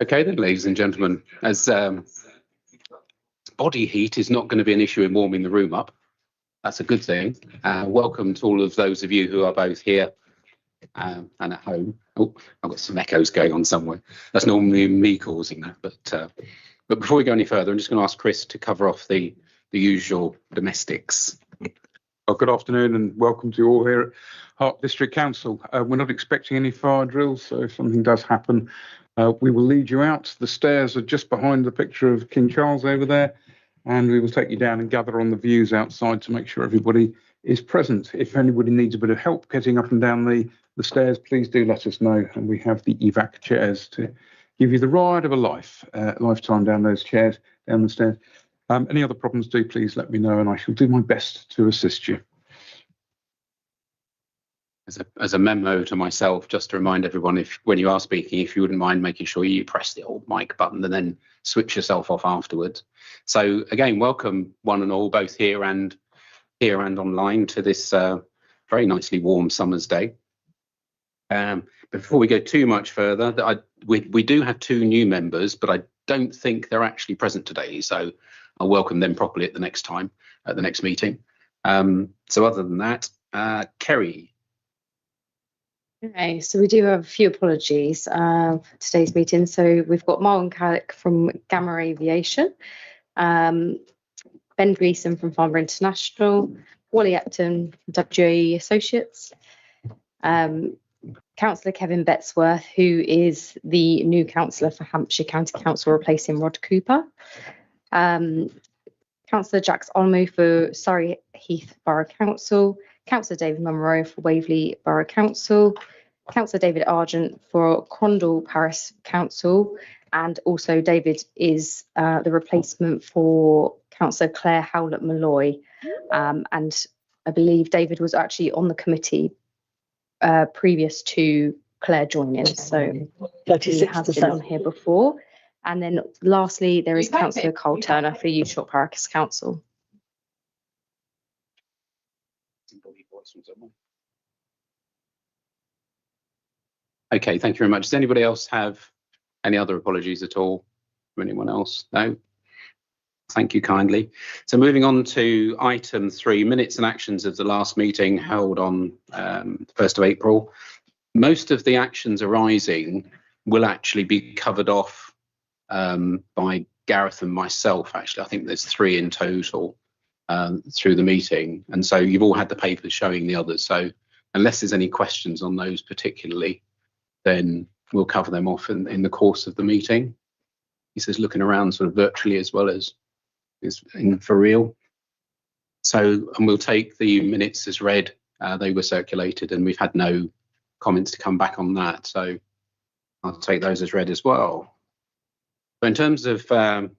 Okay then, ladies and gentlemen, as body heat is not going to be an issue in warming the room up, that's a good thing. Welcome to all of those of you who are both here and at home. Oh, I've got some echoes going on somewhere. That's normally me causing that. But before we go any further, I'm just going to ask Chris to cover off the usual domestics. Well, good afternoon and welcome to you all here at Hart District Council. We're not expecting any fire drills, so if something does happen, we will lead you out. The stairs are just behind the picture of King Charles over there, and we will take you down and gather on the views outside to make sure everybody is present. If anybody needs a bit of help getting up and down the stairs, please do let us know, and we have the FACC chairs to give you the ride of a lifetime down those chairs, down the stairs. Any other problems, do please let me know, and I shall do my best to assist you. As a memo to myself, just to remind everyone, when you are speaking, if you wouldn't mind making sure you press the old mic button and then switch yourself off afterwards. So again, welcome one and all, both here and online, to this very nicely warm summer's day. Before we go too much further, we do have two new members, but I don't think they're actually present today, so I'll welcome them properly at the next time, at the next meeting. So other than that, Kerry. Okay, so we do have a few apologies for today's meeting. So we've got Marlon Caddick from Gamma Aviation, Ben Gleeson from Farmer International, Wally Epton from WAE Associates, Councillor Kevin Bettesworth, who is the new councillor for Hampshire County Council, replacing Rod Cooper, Councillor Jax Olmo for Surrey Heath Borough Council, Councillor David Munro for Waverley Borough Council, Councillor David Argent for Crondall Parish Council, and also David is the replacement for Councillor Claire Howlett-Malloy, and I believe David was actually on the committee previous to Claire joining, so he has been on here before. And then lastly, there is Councillor Cole Turner for Short Parish Council. Okay, thank you very much. Does anybody else have any other apologies at all from anyone else? No? Thank you kindly. So moving on to item 3, minutes and actions of the last meeting held on the 1st of April. Most of the actions arising will actually be covered off by Gareth and myself, actually. I think there's 3 in total through the meeting. And so you've all had the papers showing the others. So unless there's any questions on those particularly, then we'll cover them off in the course of the meeting. He says looking around sort of virtually as well as for real. So, and we'll take the minutes as read. They were circulated and we've had no comments to come back on that. So I'll take those as read as well. But in terms of my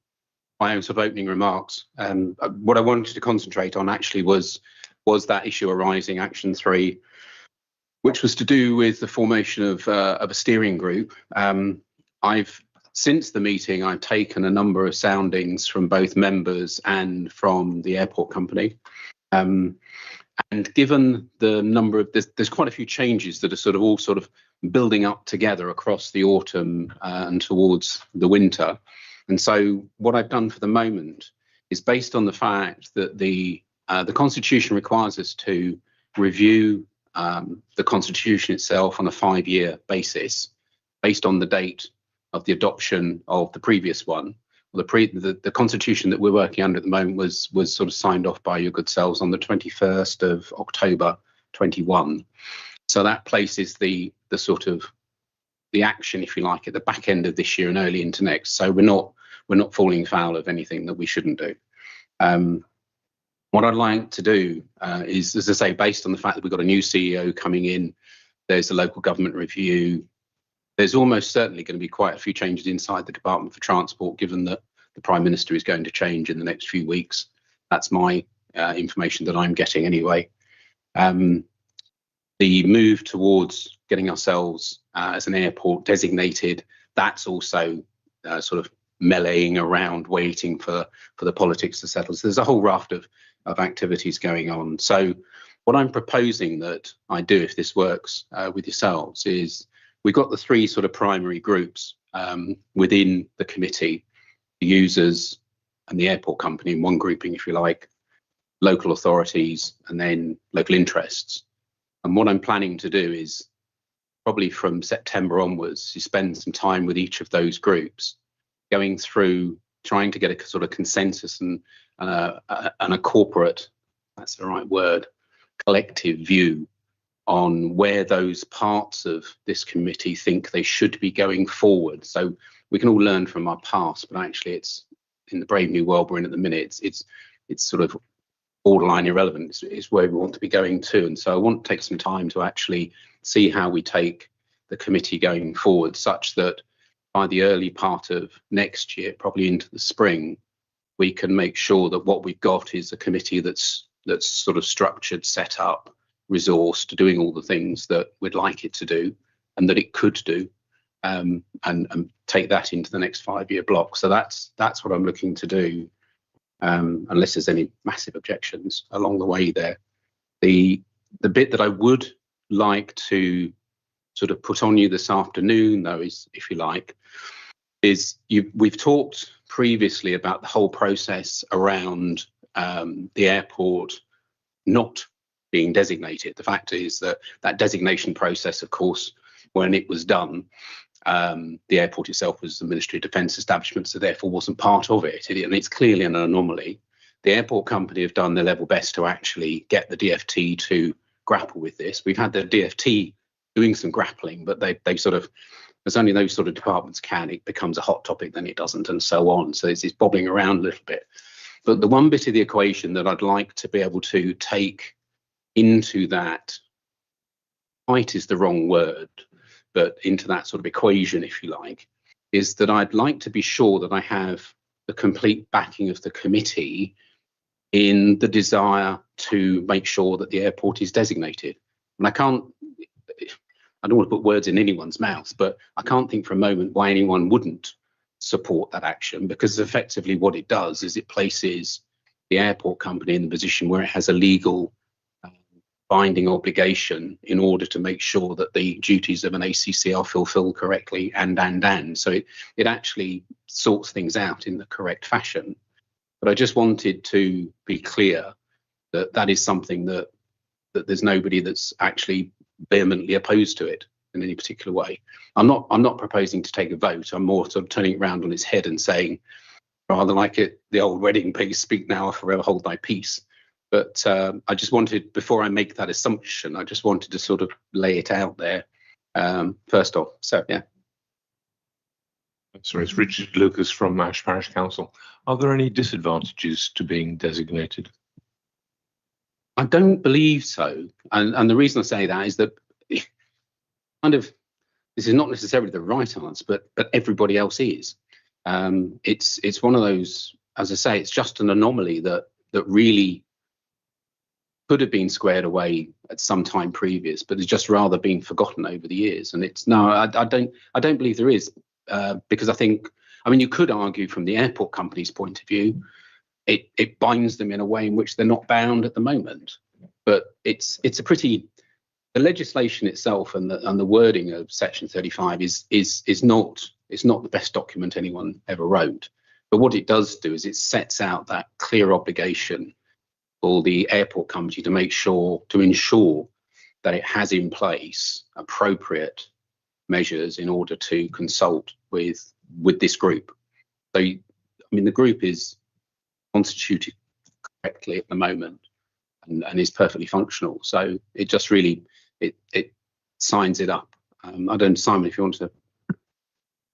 own sort of opening remarks, what I wanted to concentrate on actually was that issue arising, action 3, which was to do with the formation of a steering group. Since the meeting, I've taken a number of soundings from both members and from the airport company. And given the number of, there's quite a few changes that are all building up together across the autumn and towards the winter. And so what I've done for the moment is, based on the fact that the Constitution requires us to review the Constitution itself on a 5-year basis, based on the date of the adoption of the previous one. The Constitution that we're working under at the moment was sort of signed off by your good selves on the 21st of October 21. So that places the action, if you like, at the back end of this year and early into next. So we're not falling foul of anything that we shouldn't do. What I'd like to do is, as I say, based on the fact that we've got a new CEO coming in, there's a local government review, there's almost certainly going to be quite a few changes inside the Department for Transport, given that the Prime Minister is going to change in the next few weeks. That's my information that I'm getting anyway. The move towards getting ourselves as an airport designated, that's also sort of meleeing around, waiting for the politics to settle. So there's a whole raft of activities going on. So what I'm proposing that I do, if this works with yourselves, is we've got the three sort of primary groups within the committee: the users and the airport company in one grouping, if you like, local authorities, and then local interests. And what I'm planning to do is probably from September onwards, to spend some time with each of those groups, going through, trying to get a sort of consensus and a corporate, that's the right word, collective view on where those parts of this committee think they should be going forward. So we can all learn from our past, but actually it's in the brave new world we're in at the minute, it's sort of borderline irrelevant. It's where we want to be going to. And so I want to take some time to actually see how we take the committee going forward, such that by the early part of next year, probably into the spring, we can make sure that what we've got is a committee that's sort of structured, set up, resourced, doing all the things that we'd like it to do and that it could do, and take that into the next 5-year block. So that's what I'm looking to do, unless there's any massive objections along the way there. The bit that I would like to sort of put on you this afternoon, though, is, if you like, is we've talked previously about the whole process around the airport not being designated. The fact is that designation process, of course, when it was done, the airport itself was the Ministry of Defence establishment, so therefore wasn't part of it. And it's clearly an anomaly. The airport company have done their level best to actually get the DFT to grapple with this. We've had the DFT doing some grappling, but they sort of, as only those sort of departments can, it becomes a hot topic, then it doesn't, and so on. So it's bobbling around a little bit. But the one bit of the equation that I'd like to be able to take into that, fight is the wrong word, but into that sort of equation, if you like, is that I'd like to be sure that I have the complete backing of the committee in the desire to make sure that the airport is designated. And I don't want to put words in anyone's mouth, but I can't think for a moment why anyone wouldn't support that action, because effectively what it does is it places the airport company in the position where it has a legal binding obligation in order to make sure that the duties of an ACC are fulfilled correctly, and. So it actually sorts things out in the correct fashion. But I just wanted to be clear that that is something that there's nobody that's actually vehemently opposed to it in any particular way. I'm not proposing to take a vote. I'm more sort of turning it around on its head and saying, rather like the old wedding piece, speak now or forever hold thy peace. But I just wanted, before I make that assumption, I just wanted to sort of lay it out there first off. So, yeah. Sorry, it's Richard Lucas from Ash Parish Council. Are there any disadvantages to being designated? I don't believe so. And the reason I say that is that kind of, this is not necessarily the right answer, but everybody else is. It's one of those, as I say, it's just an anomaly that really could have been squared away at some time previous, but it's just rather been forgotten over the years. And it's no, I don't believe there is, because I think, I mean, you could argue from the airport company's point of view, it binds them in a way in which they're not bound at the moment. But it's a pretty, the legislation itself and the wording of Section 35 is not the best document anyone ever wrote. But what it does do is it sets out that clear obligation for the airport company to ensure that it has in place appropriate measures in order to consult with this group. So, I mean, the group is constituted correctly at the moment and is perfectly functional. So it just really it signs it up. I don't, Simon, if you want to.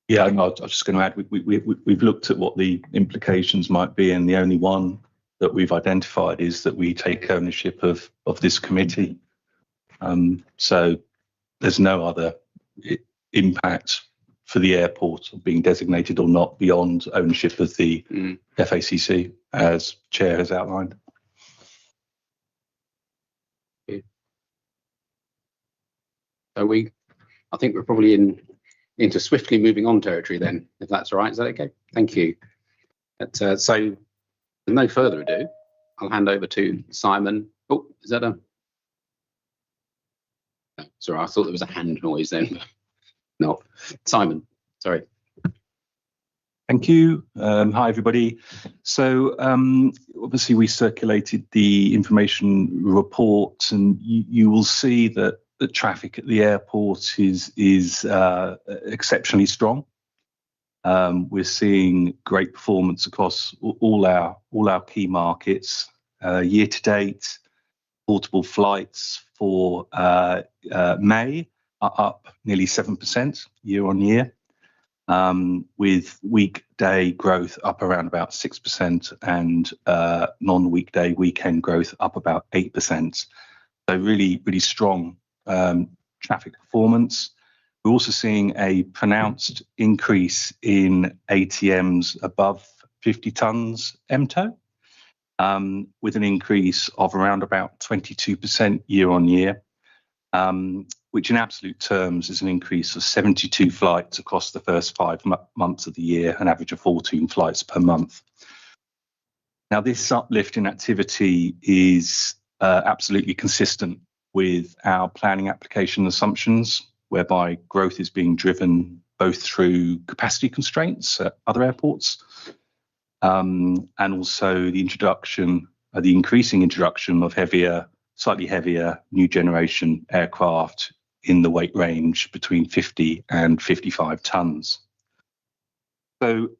Yeah, I was just going to add, we've looked at what the implications might be, and the only one that we've identified is that we take ownership of this committee. So there's no other impact for the airport of being designated or not beyond ownership of the FACC, as Chair has outlined. So I think we're probably into swiftly moving on territory then, if that's all right. Is that okay? Thank you. So with no further ado, I'll hand over to Simon. Oh, is that a? No, sorry, I thought there was a hand noise then. No, Simon, sorry. Thank you. Hi, everybody. So obviously we circulated the information report, and you will see that the traffic at the airport is exceptionally strong. We're seeing great performance across all our key markets. Year to date, portable flights for May are up nearly 7% year on year, with weekday growth up around about 6% and non-weekday weekend growth up about 8%. So really, really strong traffic performance. We're also seeing a pronounced increase in ATMs above 50 tonnes MTO, with an increase of around about 22% year on year, which in absolute terms is an increase of 72 flights across the first 5 months of the year, an average of 14 flights per month. Now, this uplift in activity is absolutely consistent with our planning application assumptions, whereby growth is being driven both through capacity constraints at other airports, and also the increasing introduction of slightly heavier new generation aircraft in the weight range between 50 and 55 tonnes. So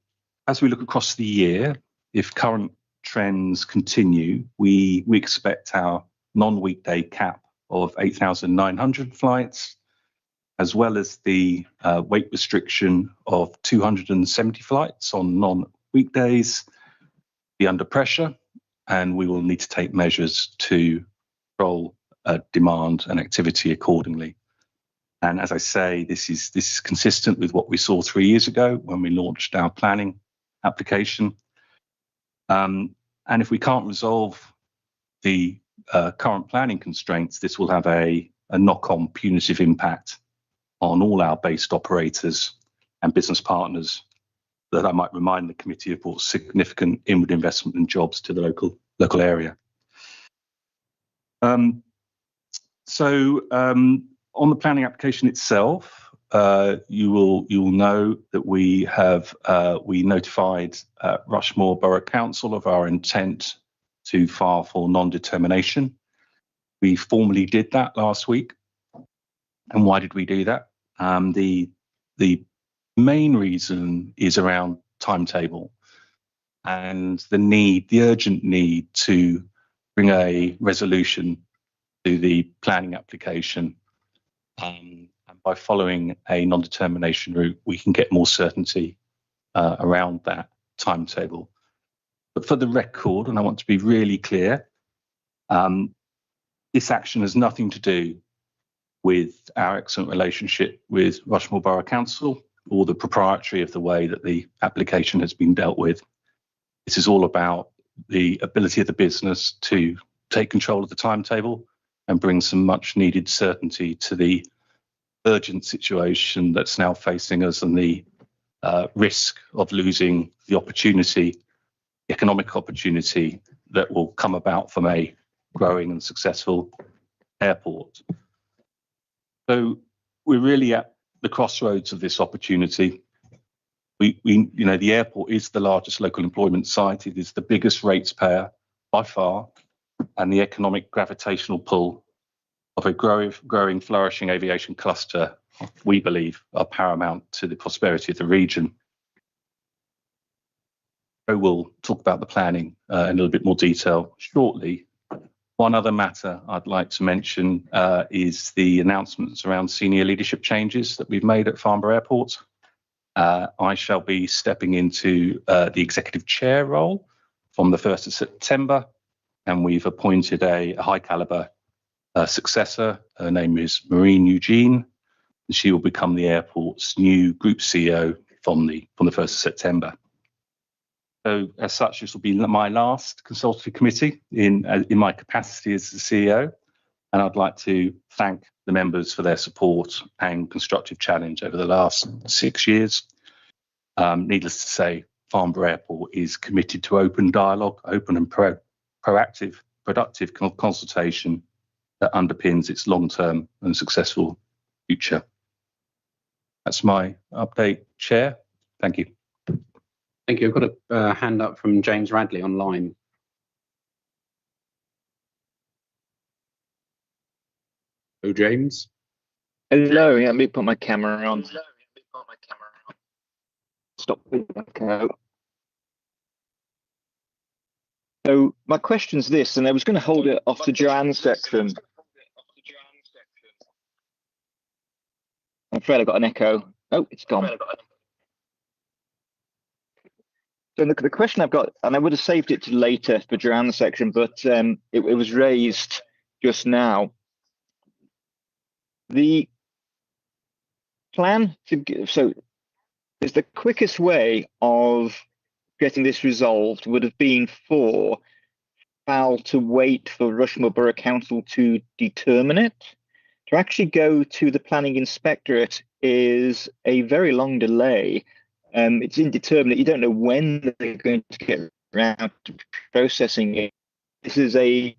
as we look across the year, if current trends continue, we expect our non-weekday cap of 8,900 flights, as well as the weight restriction of 270 flights on non-weekdays, be under pressure, and we will need to take measures to control demand and activity accordingly. And as I say, this is consistent with what we saw 3 years ago when we launched our planning application. And if we can't resolve the current planning constraints, this will have a knock-on punitive impact on all our based operators and business partners that I might remind the committee have brought significant inward investment and jobs to the local area. So on the planning application itself, you will know that we notified Rushmore Borough Council of our intent to file for non-determination. We formally did that last week. And why did we do that? The main reason is around timetable and the urgent need to bring a resolution to the planning application. And by following a non-determination route, we can get more certainty around that timetable. But for the record, and I want to be really clear, this action has nothing to do with our excellent relationship with Rushmore Borough Council or the proprietary of the way that the application has been dealt with. This is all about the ability of the business to take control of the timetable and bring some much needed certainty to the urgent situation that's now facing us and the risk of losing the economic opportunity that will come about from a growing and successful airport. So we're really at the crossroads of this opportunity. The airport is the largest local employment site. It is the biggest rates payer by far, and the economic gravitational pull of a growing, flourishing aviation cluster, we believe, are paramount to the prosperity of the region. So we'll talk about the planning in a little bit more detail shortly. One other matter I'd like to mention is the announcements around senior leadership changes that we've made at Farnborough Airport. I shall be stepping into the executive chair role from the 1st of September, and we've appointed a high caliber successor. Her name is Maureen Eugene, and she will become the airport's new group CEO from the 1st of September. So as such, this will be my last consultative committee in my capacity as the CEO, and I'd like to thank the members for their support and constructive challenge over the last 6 years. Needless to say, Farnborough Airport is committed to open dialogue, open and proactive, productive consultation that underpins its long-term and successful future. That's my update, Chair. Thank you. Thank you. I've got a hand up from James Radley online. Oh, James. Hello, yeah, let me put my camera on. Stop the echo. So my question's this, and I was going to hold it off to Joanne's section. I'm afraid I got an echo. Oh, it's gone. So the question I've got, and I would have saved it to later for Joanne's section, but it was raised just now. The plan to so is the quickest way of getting this resolved would have been for FAL to wait for Rushmore Borough Council to determine it. To actually go to the planning inspectorate is a very long delay. It's indeterminate. You don't know when they're going to get around to processing it. This is a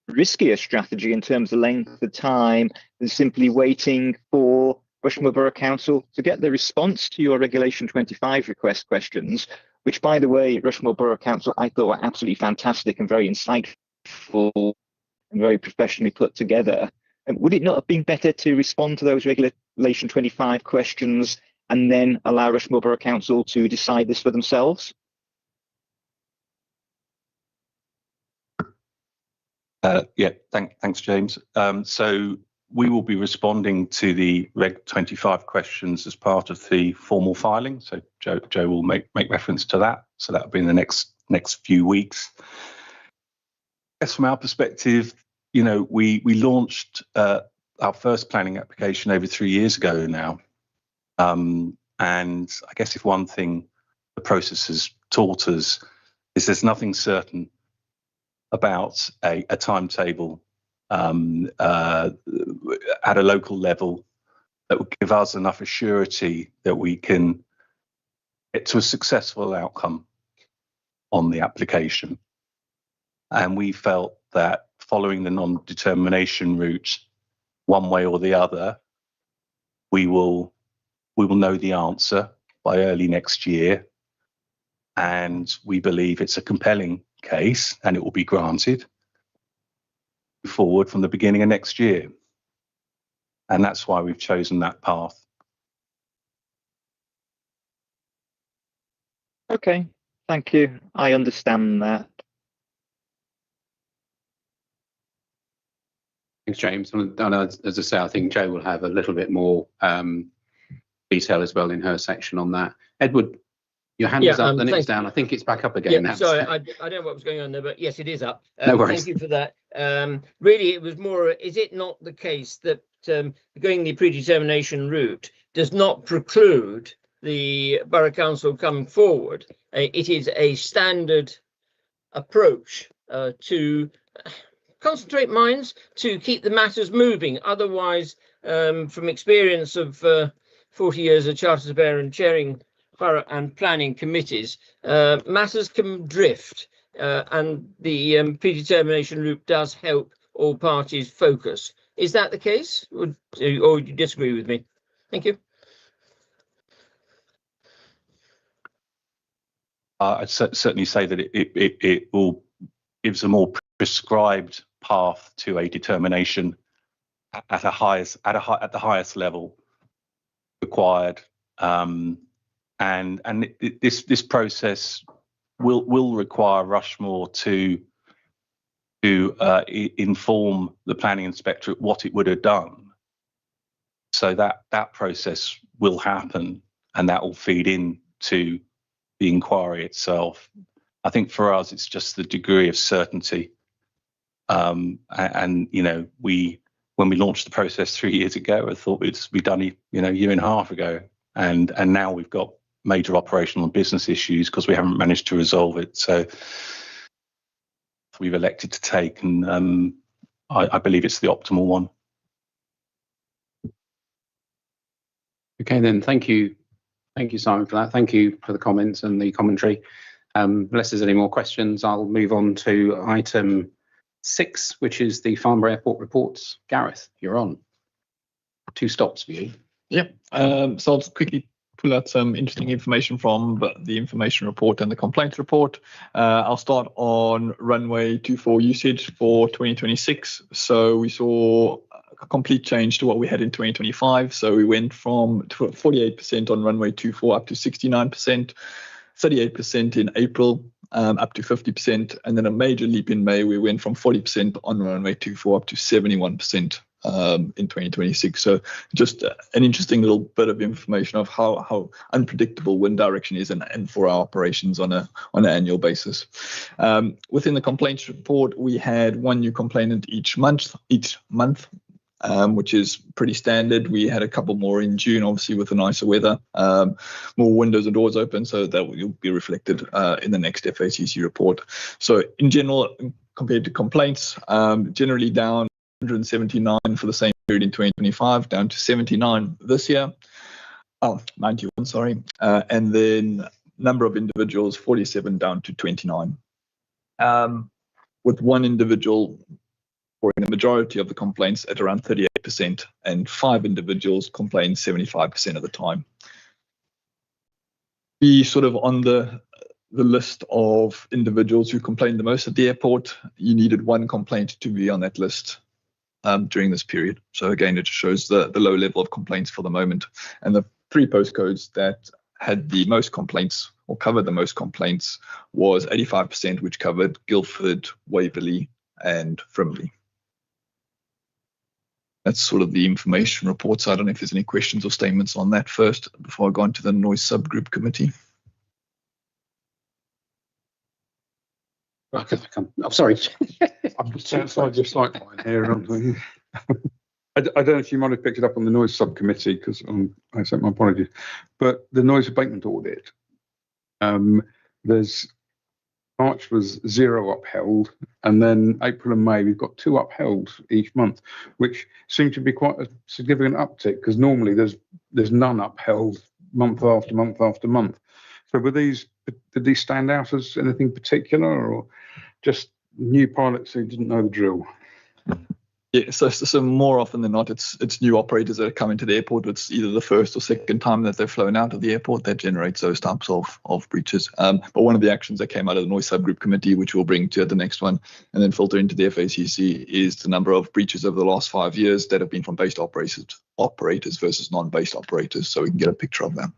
riskier strategy in terms of length of time than simply waiting for Rushmore Borough Council to get the response to your Regulation 25 request questions, which, by the way, Rushmore Borough Council, I thought were absolutely fantastic and very insightful and very professionally put together. And would it not have been better to respond to those Regulation 25 questions and then allow Rushmore Borough Council to decide this for themselves? Yeah, thanks, James. So we will be responding to the Reg 25 questions as part of the formal filing. So Joe will make reference to that. So that will be in the next few weeks. I guess from our perspective, you know, we launched our first planning application over 3 years ago now. And I guess if one thing the process has taught us is there's nothing certain about a timetable at a local level that would give us enough assurity that we can get to a successful outcome on the application. And we felt that following the non-determination route, one way or the other, we will know the answer by early next year. And we believe it's a compelling case and it will be granted forward from the beginning of next year. And that's why we've chosen that path. Okay, thank you. I understand that. Thanks, James. And as I say, I think Jo will have a little bit more detail as well in her section on that. Edward, your hand was up, then it was down. I think it's back up again now. Sorry, I don't know what was going on there, but yes, it is up. No worries. Thank you for that. Really, it was more, is it not the case that going the predetermination route does not preclude the Borough Council coming forward? It is a standard approach to concentrate minds, to keep the matters moving. Otherwise, from experience of 40 years of charter surveyor and chairing borough and planning committees, matters can drift, and the predetermination route does help all parties focus. Is that the case, or would you disagree with me? Thank you. I'd certainly say that it will gives a more prescribed path to a determination at the highest level required, and this process will require Rushmore to inform the planning inspectorate what it would have done. So that process will happen, and that will feed into the inquiry itself. I think for us, it's just the degree of certainty. And you know, when we launched the process 3 years ago, I thought it'd be done, a year and a half ago, and now we've got major operational and business issues because we haven't managed to resolve it. So we've elected to take, and I believe it's the optimal one. Okay, then. Thank you, Simon, for that. Thank you for the comments and the commentary. Unless there's any more questions, I'll move on to item 6, which is the Farnborough Airport reports. Gareth, you're on. 2 stops for you. Yeah, so I'll just quickly pull out some interesting information from the information report and the complaints report. I'll start on runway 24 usage for 2026. So we saw a complete change to what we had in 2025. So we went from 48% on runway 24 up to 69%, 38% in April, up to 50%, and then a major leap in May. We went from 40% on runway 24 up to 71%. In 2026. So just an interesting little bit of information of how unpredictable wind direction is and for our operations on an annual basis. Within the complaints report, we had one new complainant each month, which is pretty standard. We had a couple more in June, obviously with the nicer weather, more windows and doors open, so that will be reflected in the next FACC report. So in general, compared to complaints, generally down 179 for the same period in 2025, down to 79 this year. 91, sorry. And then number of individuals, 47 down to 29. With one individual for the majority of the complaints at around 38%, and 5 individuals complained 75% of the time. Be sort of on the list of individuals who complained the most at the airport. You needed one complaint to be on that list during this period. So again, it shows the low level of complaints for the moment. And the 3 postcodes that had the most complaints or covered the most complaints was 85%, which covered Guildford, Waverley and Frimley. That's sort of the information report. So I don't know if there's any questions or statements on that first before I go on to the noise subgroup committee. I'm sorry. I'm just outside your sight line here. I don't know if you might have picked it up on the noise subcommittee, because I accept my apologies. But the noise abatement audit, there's March was 0 upheld, and then April and May we've got 2 upheld each month, which seemed to be quite a significant uptick, because normally there's none upheld month after month after month. So did these stand out as anything particular, or just new pilots who didn't know the drill? Yeah, so more often than not, it's new operators that are coming to the airport. It's either the first or second time that they've flown out of the airport that generates those types of breaches. But one of the actions that came out of the noise subgroup committee, which we'll bring to the next one and then filter into the FACC, is the number of breaches over the last 5 years that have been from based operators versus non-based operators, so we can get a picture of them.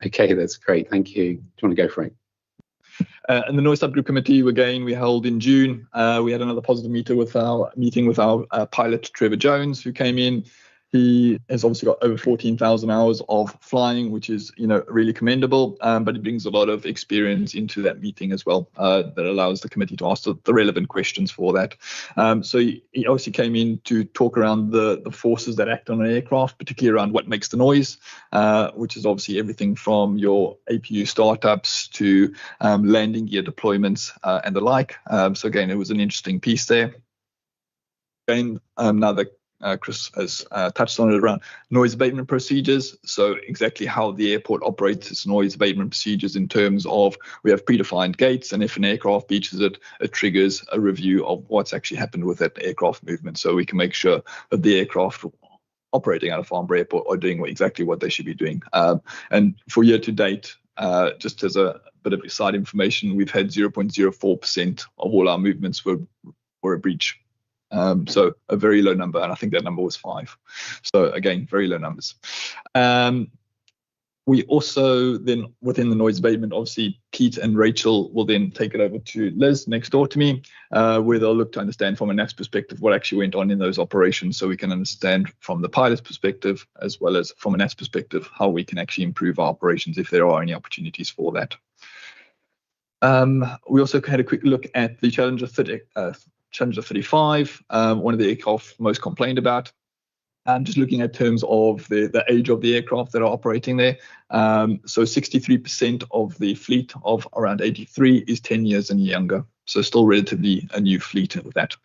Okay, that's great. Thank you. Do you want to go for it? And the noise subgroup committee, again, we held in June. We had another positive meeting with our pilot, Trevor Jones, who came in. He has obviously got over 14,000 hours of flying, which is, really commendable. But he brings a lot of experience into that meeting as well, that allows the committee to ask the relevant questions for that. So he obviously came in to talk around the forces that act on an aircraft, particularly around what makes the noise, which is obviously everything from your APU startups to landing gear deployments and the like. So again, it was an interesting piece there. Again, now that Chris has touched on it around noise abatement procedures. So exactly how the airport operates its noise abatement procedures in terms of we have predefined gates, and if an aircraft breaches it, it triggers a review of what's actually happened with that aircraft movement, so we can make sure that the aircraft operating out of Farnborough Airport are doing exactly what they should be doing. And for year to date, just as a bit of side information, we've had 0.04% of all our movements were a breach. So a very low number, and I think that number was 5. So again, very low numbers. We also then, within the noise abatement, obviously Pete and Rachel will then take it over to Liz next door to me, where they'll look to understand from a NATS perspective what actually went on in those operations, so we can understand from the pilot's perspective as well as from a NATS perspective how we can actually improve our operations if there are any opportunities for that. We also had a quick look at the Challenger 35, one of the aircraft most complained about. Just looking at terms of the age of the aircraft that are operating there. So 63% of the fleet of around 83 is 10 years and younger. So still relatively a new fleet with that.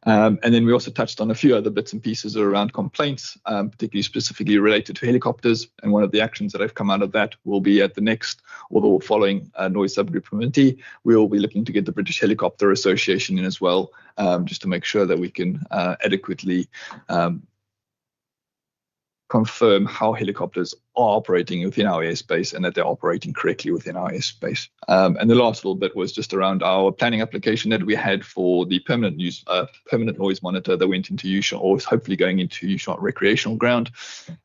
And then we also touched on a few other bits and pieces around complaints, particularly specifically related to helicopters. And one of the actions that have come out of that will be at the next or the following noise subgroup committee. We will be looking to get the British Helicopter Association in as well, just to make sure that we can adequately confirm how helicopters are operating within our airspace and that they're operating correctly within our airspace. And the last little bit was just around our planning application that we had for the permanent noise monitor that went into U-Shot, or is hopefully going into U-Shot recreational ground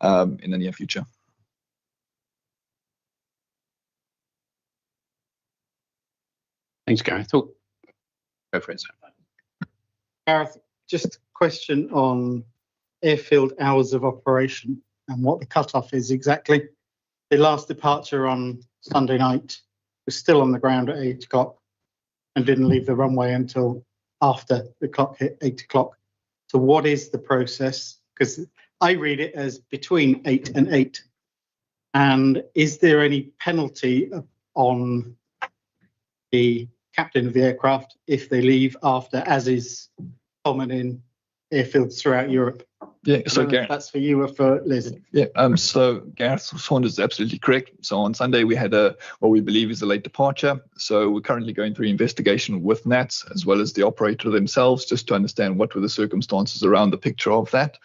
in the near future. Thanks, Gareth. Oh, go for it, sir. Gareth, just a question on airfield hours of operation and what the cut-off is exactly. The last departure on Sunday night was still on the ground at 8 o'clock and didn't leave the runway until after the clock hit 8 o'clock. So what is the process? Because I read it as between 8 and 8. And is there any penalty on the captain of the aircraft if they leave after, as is common in airfields throughout Europe? Yeah, so Gareth, that's for you or for Liz? Yeah, so Gareth Saunders is absolutely correct. So on Sunday we had what we believe is a late departure. So we're currently going through investigation with NATS as well as the operator themselves, just to understand what were the circumstances around the picture of that.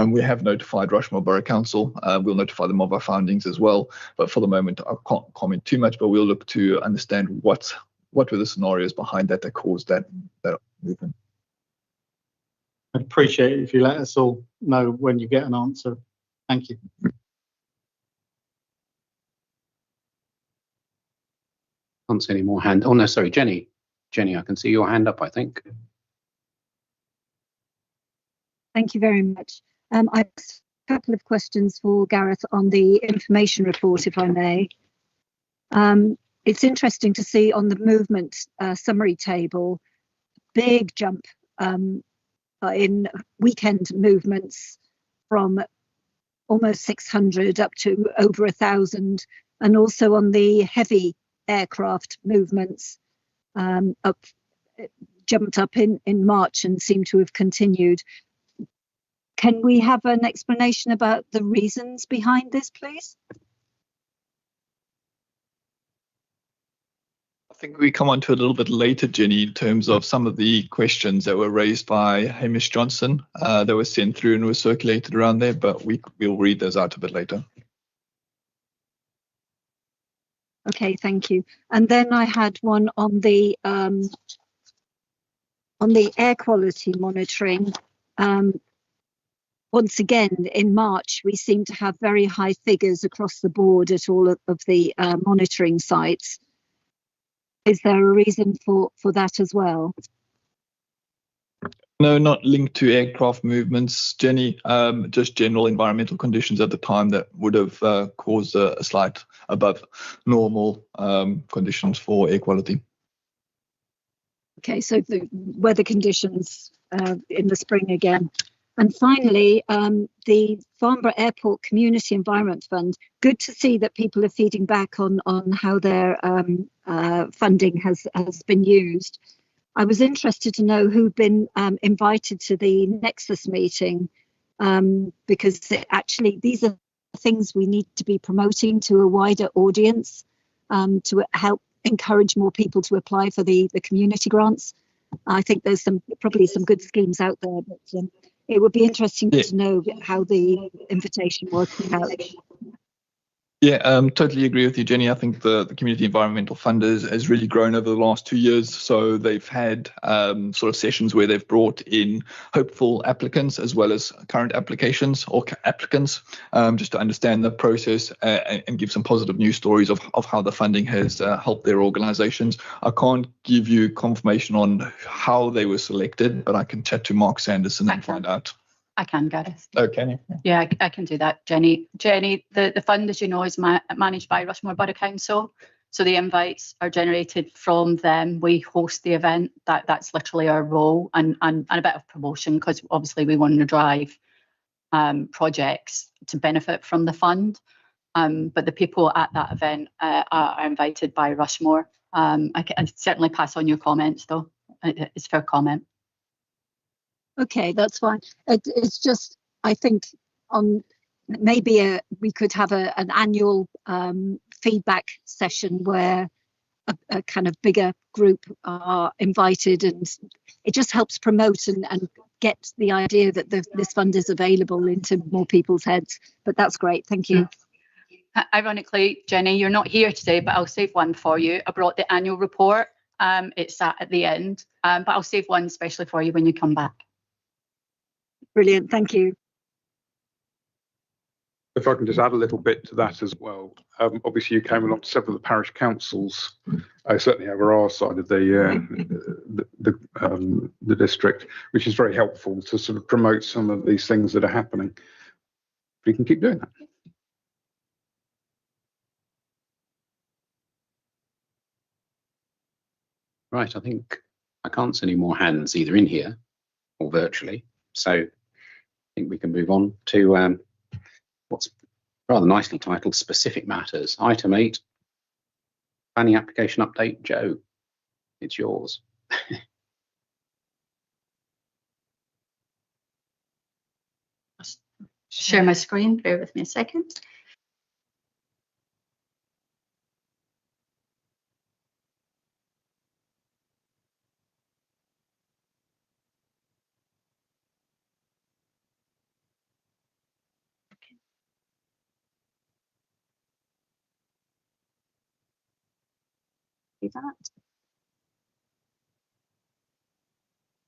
We have notified Rushmore Borough Council. We'll notify them of our findings as well. But for the moment, I can't comment too much. But we'll look to understand what were the scenarios behind that caused that movement. I'd appreciate it if you let us all know when you get an answer. Thank you. Can't see any more hand. Oh no, sorry, Jenny. Jenny, I can see your hand up, I think. Thank you very much. I have a couple of questions for Gareth on the information report, if I may. It's interesting to see on the movement summary table, big jump in weekend movements from almost 600 up to over 1,000, and also on the heavy aircraft movements jumped up in March and seem to have continued. Can we have an explanation about the reasons behind this, please? I think we come on to a little bit later, Jenny, in terms of some of the questions that were raised by Hamish Johnson that were sent through and were circulated around there, but we'll read those out a bit later. Okay, thank you. And then I had one on the air quality monitoring. Once again, in March, we seem to have very high figures across the board at all of the monitoring sites. Is there a reason for that as well? No, not linked to aircraft movements, Jenny. Just general environmental conditions at the time that would have caused a slight above normal conditions for air quality. Okay, so the weather conditions in the spring again. And finally, the Farnborough Airport Community Environment Fund, good to see that people are feeding back on how their funding has been used. I was interested to know who'd been invited to the Nexus meeting, because actually these are things we need to be promoting to a wider audience to help encourage more people to apply for the community grants. I think there's probably some good schemes out there, but it would be interesting to know how the invitation worked out. Yeah, totally agree with you, Jenny. I think the Community Environmental Fund has really grown over the last 2 years. So they've had sort of sessions where they've brought in hopeful applicants as well as current applications or applicants, just to understand the process and give some positive news stories of how the funding has helped their organisations. I can't give you confirmation on how they were selected, but I can chat to Mark Sanderson and find out. I can, Gareth. Oh, can you? Yeah, I can do that, Jenny. Jenny, the fund, as you know, is managed by Rushmore Borough Council. So the invites are generated from them. We host the event. That's literally our role, and a bit of promotion, because obviously we want to drive projects to benefit from the fund. but the people at that event are invited by Rushmore. I can certainly pass on your comments, though. It's fair comment. Okay, that's fine. It's just, I think on maybe we could have an annual feedback session where a kind of bigger group are invited, and it just helps promote and get the idea that this fund is available into more people's heads. But that's great. Thank you. Ironically, Jenny, you're not here today, but I'll save one for you. I brought the annual report. It's at the end, but I'll save one especially for you when you come back. Brilliant. Thank you. If I can just add a little bit to that as well. Obviously, you came along to several of the parish councils, certainly over our side of the district, which is very helpful to sort of promote some of these things that are happening. We can keep doing that. Right, I think I can't see any more hands either in here or virtually. So I think we can move on to what's rather nicely titled Specific Matters. Item 8, planning application update. Joe, it's yours. Share my screen, bear with me a second. See that?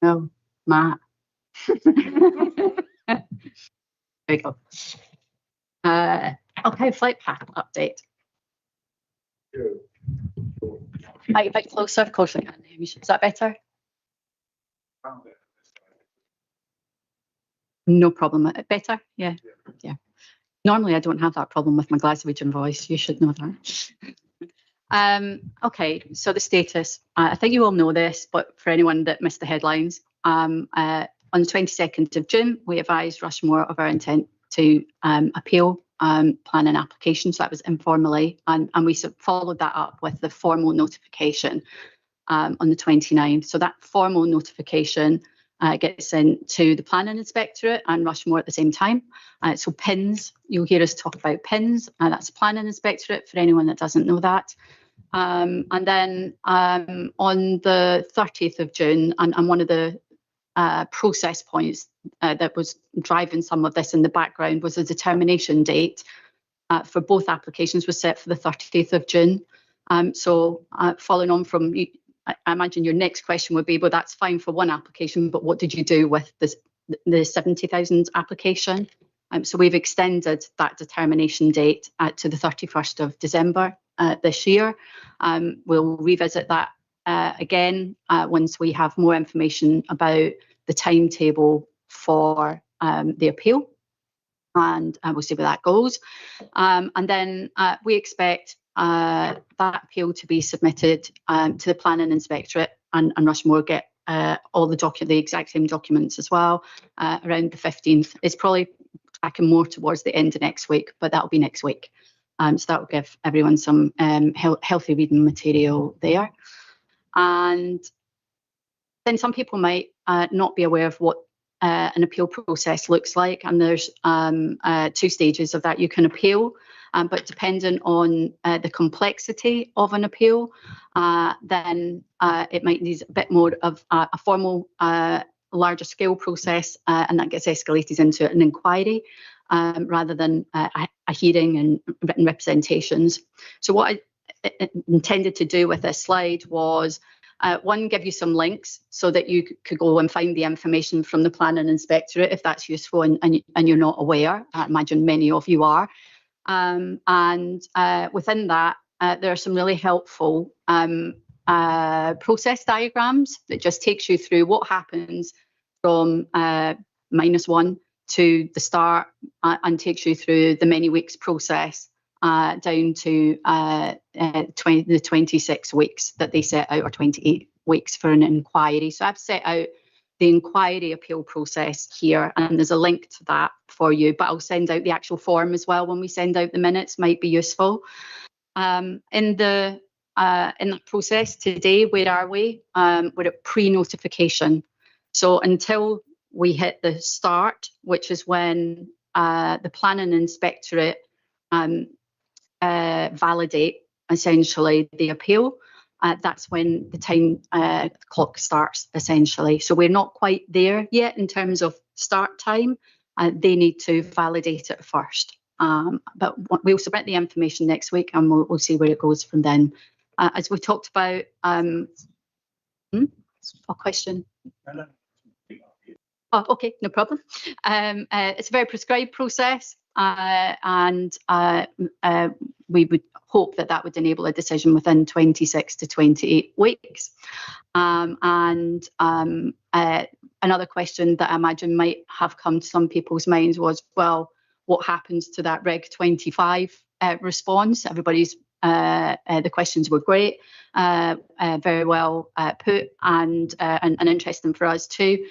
No, Matt. There we go. Okay, flight path update. Might a bit closer, of course I can. Is that better? No problem. Better? Yeah. Normally I don't have that problem with my Glaswegian voice. You should know that. Okay, so the status. I think you all know this, but for anyone that missed the headlines, on the 22nd of June, we advised Rushmore of our intent to appeal planning application. So that was informally, and we followed that up with the formal notification on the 29th. So that formal notification gets sent to the planning inspectorate and Rushmore at the same time. So PINs, you'll hear us talk about PINs, that's planning inspectorate for anyone that doesn't know that. And then on the 30th of June, and one of the process points that was driving some of this in the background was a determination date for both applications was set for the 30th of June. So following on from, I imagine your next question would be, well, that's fine for one application, but what did you do with the 70,000 application? So we've extended that determination date to the 31st of December this year. We'll revisit that again once we have more information about the timetable for the appeal, and we'll see where that goes. And then we expect that appeal to be submitted to the planning inspectorate, and Rushmore get all the exact same documents as well around the 15th. It's probably tracking more towards the end of next week, but that'll be next week. So that will give everyone some healthy reading material there. And then some people might not be aware of what an appeal process looks like, and there's 2 stages of that you can appeal. But depending on the complexity of an appeal, then it might need a bit more of a formal, larger scale process, and that gets escalated into an inquiry rather than a hearing and written representations. So what I intended to do with this slide was, one, give you some links so that you could go and find the information from the planning inspectorate if that's useful and you're not aware. I imagine many of you are. And within that, there are some really helpful process diagrams that just takes you through what happens from -1 to the start and takes you through the many weeks process down to the 26 weeks that they set out, or 28 weeks for an inquiry. So I've set out the inquiry appeal process here, and there's a link to that for you, but I'll send out the actual form as well when we send out the minutes, might be useful. In that process today, where are we? We're at pre-notification. So until we hit the start, which is when the planning inspectorate validate essentially the appeal, that's when the time clock starts essentially. So we're not quite there yet in terms of start time. They need to validate it first. But we'll submit the information next week, and we'll see where it goes from then. As we talked about, a question. Oh, okay, no problem. It's a very prescribed process, and we would hope that that would enable a decision within 26 to 28 weeks. And another question that I imagine might have come to some people's minds was, well, what happens to that Reg 25 response? Everybody's the questions were great, very well put, and interesting for us too.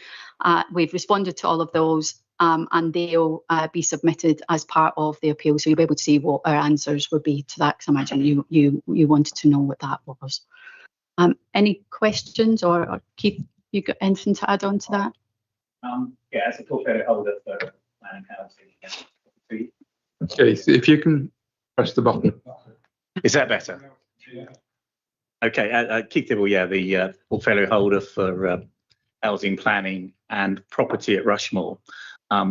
We've responded to all of those, and they'll be submitted as part of the appeal, so you'll be able to see what our answers would be to that, because I imagine you wanted to know what that was. Any questions, or Keith, you got anything to add on to that? Yeah, as a portfolio holder for planning housing. Okay, if you can press the button. Is that better? Yeah. Okay, Keith Dibble, yeah, the portfolio holder for housing planning and property at Rushmore.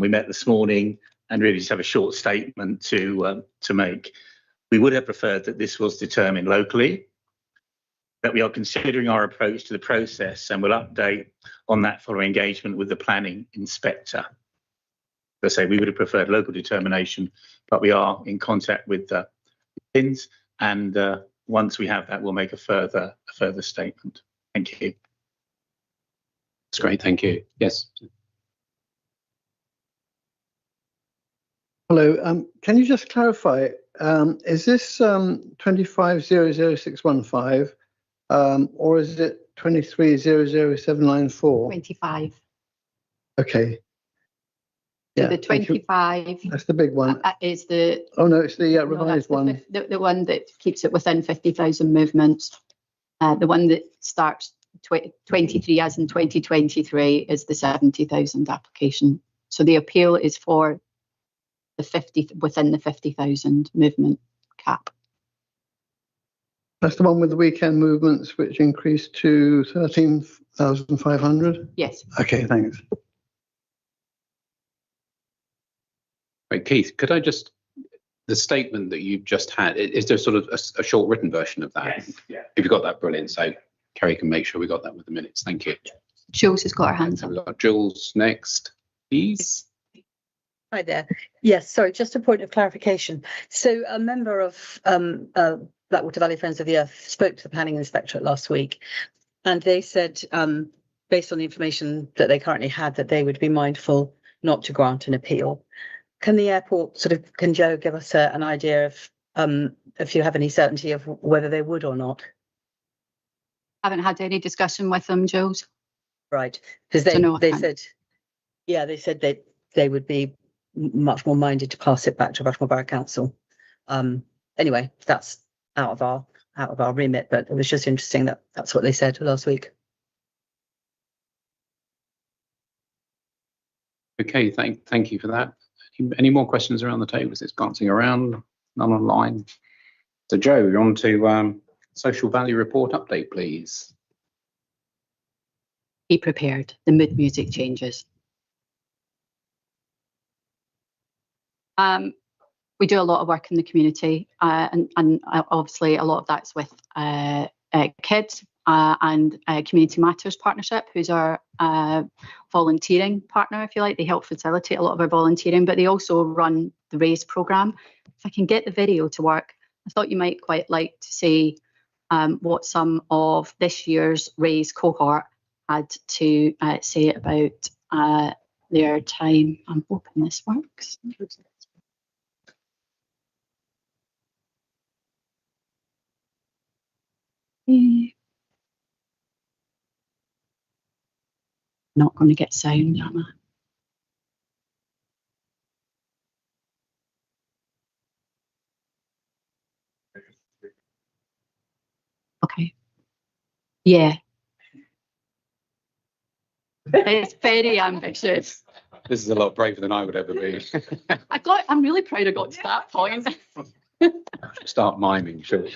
We met this morning and really just have a short statement to make. We would have preferred that this was determined locally, that we are considering our approach to the process, and we'll update on that following engagement with the planning inspector. As I say, we would have preferred local determination, but we are in contact with the PINs, and once we have that, we'll make a further statement. Thank you. That's great, thank you. Yes. Hello, can you just clarify, is this 25000615 or is it 2300794? 25. Okay. So Yeah, the 25 that's the big one. Is the... Oh no, it's the no, revised one. The one that keeps it within 50,000 movements. The one that starts 23 as in 2023 is the 70,000 application. So the appeal is for the 50 within the 50,000 movement cap. That's the one with the weekend movements, which increased to 13,500? Yes. Okay, thanks. Right, Keith, could I just, the statement that you've just had, is there sort of a short written version of that? Yes, yeah. If you've got that, brilliant. So Kerry can make sure we got that with the minutes. Thank you. Jules has got her hands So up. we've got Jules next, please. Hi there. Yes, sorry, just a point of clarification. So a member of Blackwater Valley Friends of the Earth spoke to the planning inspectorate last week, and they said, based on the information that they currently had, that they would be mindful not to grant an appeal. Can the airport can Joe give us an idea of if you have any certainty of whether they would or not? Haven't had any discussion with them, Jules. Right, because they said, yeah, they said they would be much more minded to pass it back to Rushmore Borough Council. Anyway, that's out of our remit, but it was just interesting that that's what they said last week. Okay, thank you for that. Any more questions around the table? It's glancing around, none online. So Joe, you're on to social value report update, please. Be prepared. The mood music changes. We do a lot of work in the community, and obviously a lot of that's with kids and Community Matters Partnership, who's our volunteering partner, if you like. They help facilitate a lot of our volunteering, but they also run the RAISE programme. If I can get the video to work, I thought you might quite like to see what some of this year's RAISE cohort had to say about their time. I'm hoping this works. Not going to get sound, am I? Okay. Yeah. It's very ambitious. This is a lot braver than I would ever be. I'm really proud I got to that point. Start miming, sure.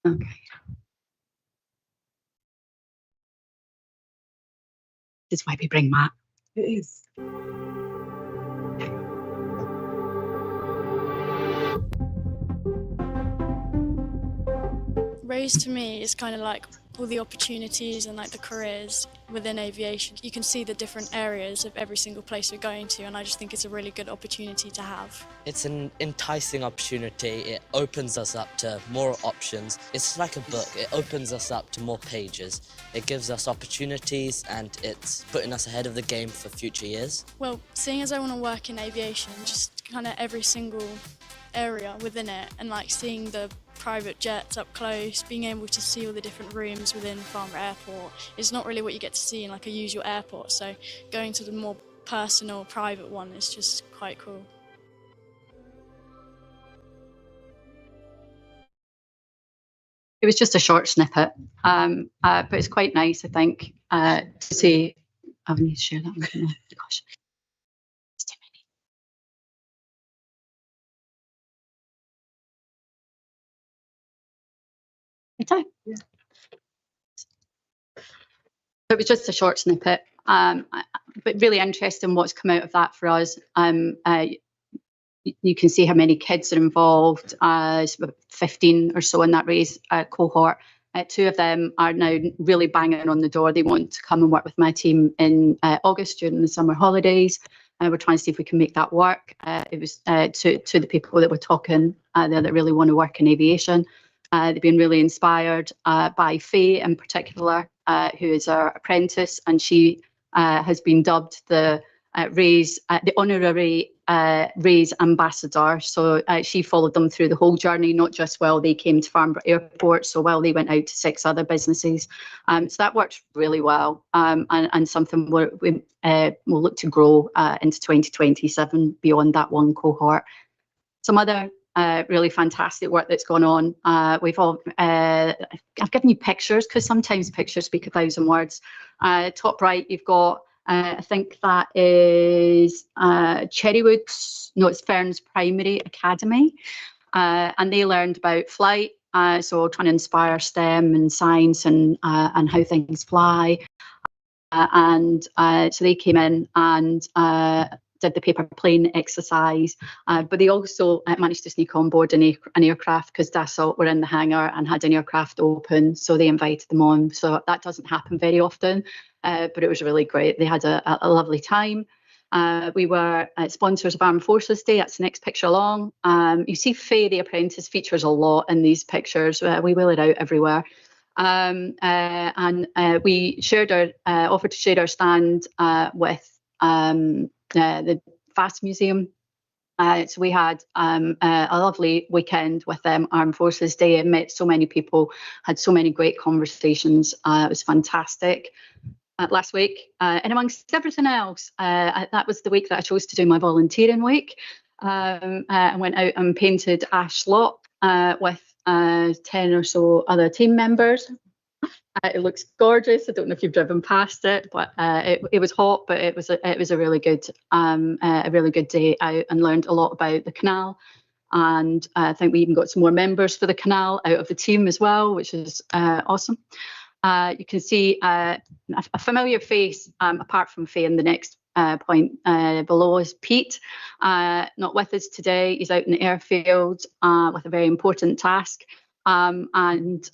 Okay. This is why we bring Matt. It is. Raise to me is kind of like all the opportunities and like the careers within aviation. You can see the different areas of every single place we're going to, and I just think it's a really good opportunity to have. It's an enticing opportunity. It opens us up to more options. It's like a book. It opens us up to more pages. It gives us opportunities, and it's putting us ahead of the game for future years. Well, seeing as I want to work in aviation, just kind of every single area within it, and like seeing the private jets up close, being able to see all the different rooms within Farnborough Airport is not really what you get to see in like a usual airport, so going to the more personal, private one is just quite cool. It was just a short snippet, but it's quite nice, I think, to see. I need to share that with you. Gosh. It's too many. Yeah. It was just a short snippet, but really interesting what's come out of that for us. You can see how many kids are involved, it's about 15 or so in that raise cohort. 2 of them are now really banging on the door. They want to come and work with my team in August during the summer holidays. We're trying to see if we can make that work. It was to the people that were talking there that really want to work in aviation. They've been really inspired by Faye in particular, who is our apprentice, and she has been dubbed the honorary Raise ambassador. So she followed them through the whole journey, not just while they came to Farnborough Airport, so while they went out to 6 other businesses. So that worked really well, and something we'll look to grow into 2027 beyond that one cohort. Some other really fantastic work that's gone on. I've given you pictures because sometimes pictures speak 1,000 words. Top right, you've got, I think that is Cherrywood's, no, it's Ferns Primary Academy, and they learned about flight. So trying to inspire STEM and science and how things fly. So they came in and did the paper plane exercise, but they also managed to sneak on board an aircraft because Dassault were in the hangar and had an aircraft open, so they invited them on. So that doesn't happen very often, but it was really great. They had a lovely time. We were sponsors of Armed Forces Day. That's the next picture along. You see Faye the apprentice features a lot in these pictures. We wheel it out everywhere. And we shared offered to share our stand with the FACC Museum. So we had a lovely weekend with them, Armed Forces Day, and met so many people, had so many great conversations. It was fantastic. Last week, and amongst everything else, that was the week that I chose to do my volunteering week. I went out and painted Ash Lock with 10 or so other team members. It looks gorgeous. I don't know if you've driven past it, but it was hot, but it was a really good day out, and learned a lot about the canal. And I think we even got some more members for the canal out of the team as well, which is awesome. You can see a familiar face, apart from Faye, in the next point below is Pete, not with us today. He's out in the airfield with a very important task. And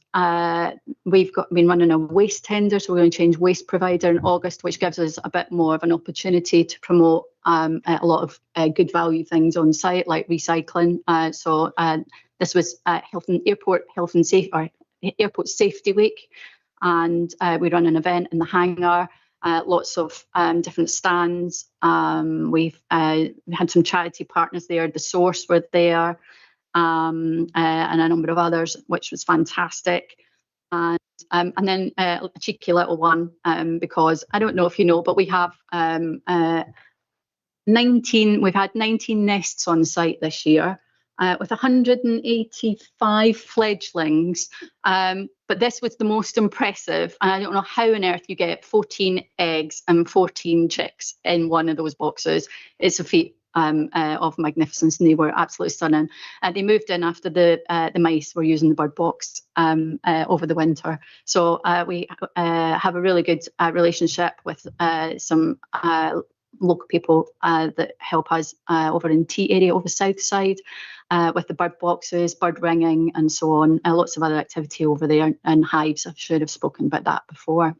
we've been running a waste tender, so we're going to change waste provider in August, which gives us a bit more of an opportunity to promote a lot of good value things on site, like recycling. So this was Airport Safety Week, and we run an event in the hangar. Lots of different stands. We've had some charity partners there. The Source were there. and a number of others, which was fantastic. And then a cheeky little one, because I don't know if you know, but we have 19. We've had 19 nests on site this year, with 185 fledglings. But this was the most impressive, and I don't know how on earth you get 14 eggs and 14 chicks in one of those boxes. It's a feat of magnificence, and they were absolutely stunning. They moved in after the mice were using the bird box over the winter. So we have a really good relationship with some local people that help us over in T area, over the south side, with the bird boxes, bird ringing, and so on. Lots of other activity over there, and hives. I should have spoken about that before.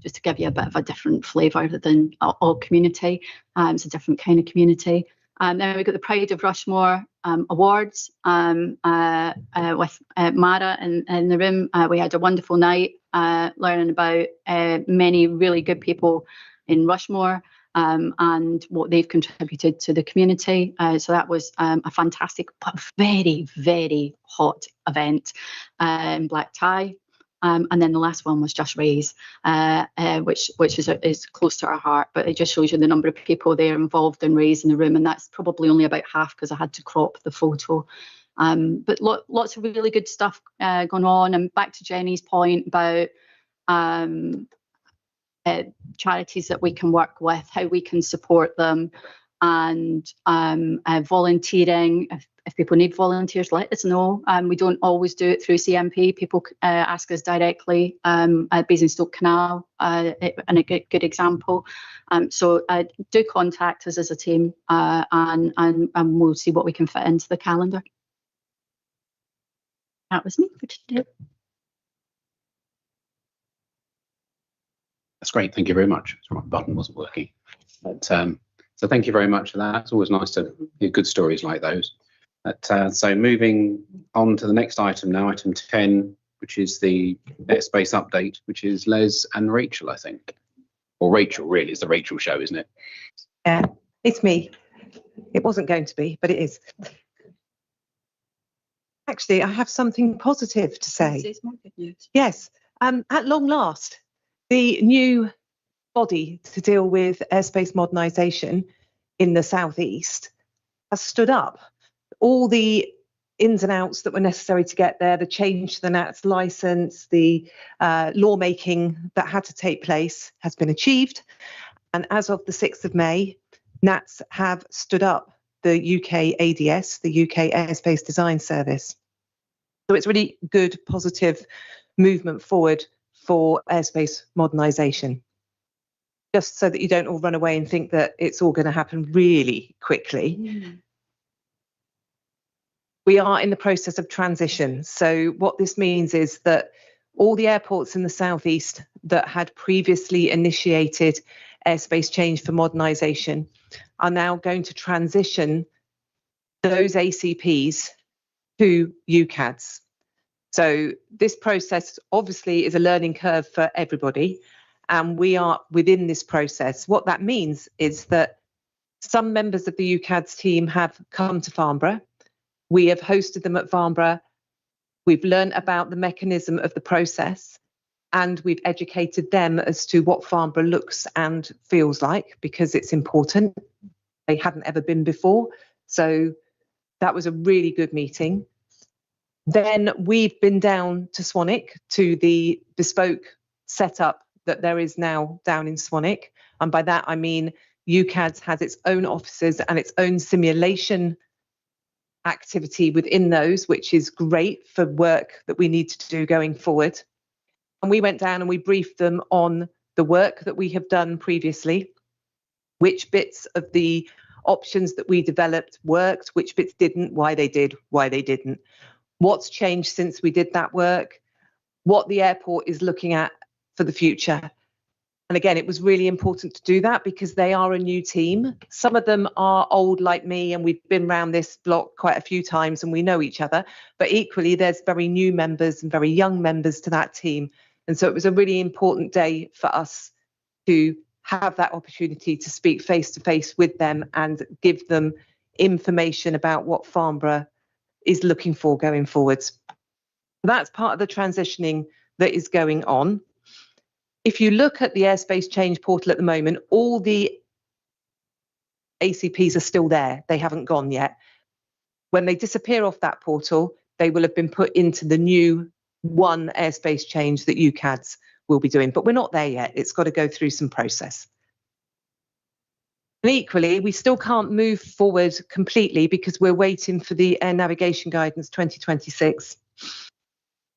Just to give you a bit of a different flavour than all community. It's a different kind of community. Then we got the Pride of Rushmore awards with Mara in the room. We had a wonderful night learning about many really good people in Rushmore and what they've contributed to the community. So that was a fantastic but very, very hot event in black tie. And then the last one was Just Raise, which is close to our heart, but it just shows you the number of people there involved in raising the room, and that's probably only about half because I had to crop the photo. But lots of really good stuff going on. And back to Jenny's point about charities that we can work with, how we can support them, and volunteering. If people need volunteers, let us know. We don't always do it through CMP. People ask us directly at Basingstoke Canal, and a good example. So do contact us as a team, and we'll see what we can fit into the calendar. That was me for today. That's great. Thank you very much. Sorry, my button wasn't working. But, so thank you very much for that. It's always nice to hear good stories like those. So moving on to the next item now, item 10, which is the airspace update, which is Les and Rachel, I think. Or Rachel, really. It's the Rachel show, isn't it? Yeah, it's me. It wasn't going to be, but it is. Actually, I have something positive to say. Yes, at long last, the new body to deal with airspace modernisation in the southeast has stood up. All the ins and outs that were necessary to get there, the change to the NATS licence, the lawmaking that had to take place has been achieved. And as of the 6th of May, NATS have stood up the UK ADS, the UK Airspace Design Service. So it's really good, positive movement forward for airspace modernisation. Just so that you don't all run away and think that it's all going to happen really quickly. We are in the process of transition. So what this means is that all the airports in the southeast that had previously initiated airspace change for modernisation are now going to transition those ACPs to UCADs. So this process obviously is a learning curve for everybody, and we are within this process. What that means is that some members of the UCADS team have come to Farnborough. We have hosted them at Farnborough. We've learned about the mechanism of the process, and we've educated them as to what Farnborough looks and feels like, because it's important. They hadn't ever been before. So that was a really good meeting. Then we've been down to Swanwick to the bespoke setup that there is now down in Swanwick. And by that, I mean UCADS has its own offices and its own simulation activity within those, which is great for work that we need to do going forward. And we went down and we briefed them on the work that we have done previously, which bits of the options that we developed worked, which bits didn't, why they did, why they didn't, what's changed since we did that work, what the airport is looking at for the future. And again, it was really important to do that because they are a new team. Some of them are old like me, and we've been around this block quite a few times and we know each other. But equally, there's very new members and very young members to that team. And so it was a really important day for us to have that opportunity to speak face to face with them and give them information about what Farnborough is looking for going forwards. That's part of the transitioning that is going on. If you look at the airspace change portal at the moment, all the ACPs are still there. They haven't gone yet. When they disappear off that portal, they will have been put into the new one airspace change that UCADS will be doing. But we're not there yet. It's got to go through some process. And equally, we still can't move forward completely because we're waiting for the Air Navigation Guidance 2026.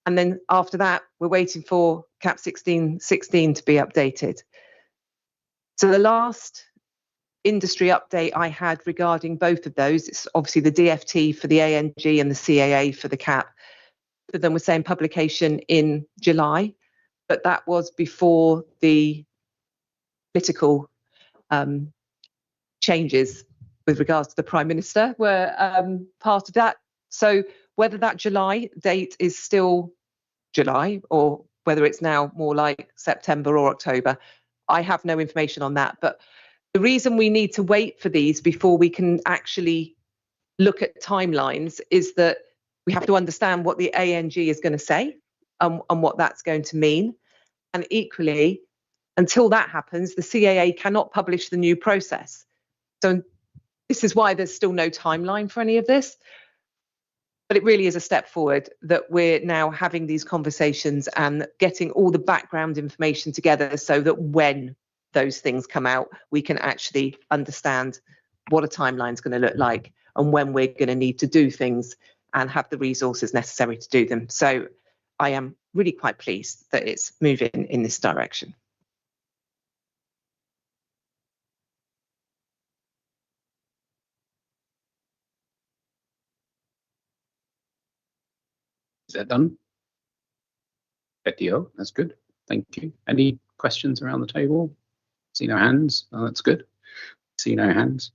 And then after that, we're waiting for CAP 1616 to be updated. So the last industry update I had regarding both of those, it's obviously the DFT for the ANG and the CAA for the CAP. But then we're saying publication in July, but that was before the political changes with regards to the Prime Minister were part of that. So whether that July date is still July or whether it's now more like September or October, I have no information on that. But the reason we need to wait for these before we can actually look at timelines is that we have to understand what the ANG is going to say and what that's going to mean. And equally, until that happens, the CAA cannot publish the new process. So this is why there's still no timeline for any of this. But it really is a step forward that we're now having these conversations and getting all the background information together so that when those things come out, we can actually understand what a timeline is going to look like and when we're going to need to do things and have the resources necessary to do them. So I am really quite pleased that it's moving in this direction. Is that done? Edio, that's good. Thank you. Any questions around the table? See no hands. Oh, that's good. See no hands.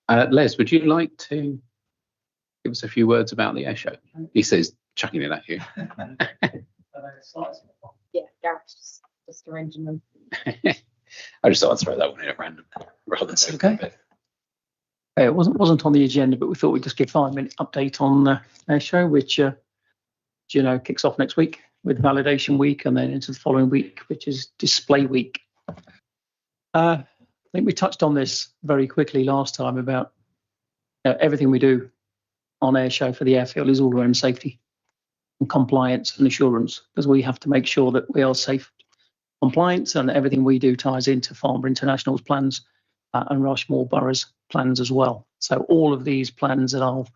Les, would you like to give us a few words about the air show? He says, chucking it at you. Yeah, Gareth's just arranging them. I just thought I'd throw that one in at random rather than say okay. It wasn't on the agenda, but we thought we'd just give 5-minute update on the air show, which kicks off next week with validation week and then into the following week, which is display week. I think we touched on this very quickly last time about everything we do on air show for the airfield is all around safety and compliance and assurance, because we have to make sure that we are safe, compliance, and everything we do ties into Farnborough International's plans and Rushmore Borough's plans as well. So all of these plans that I'll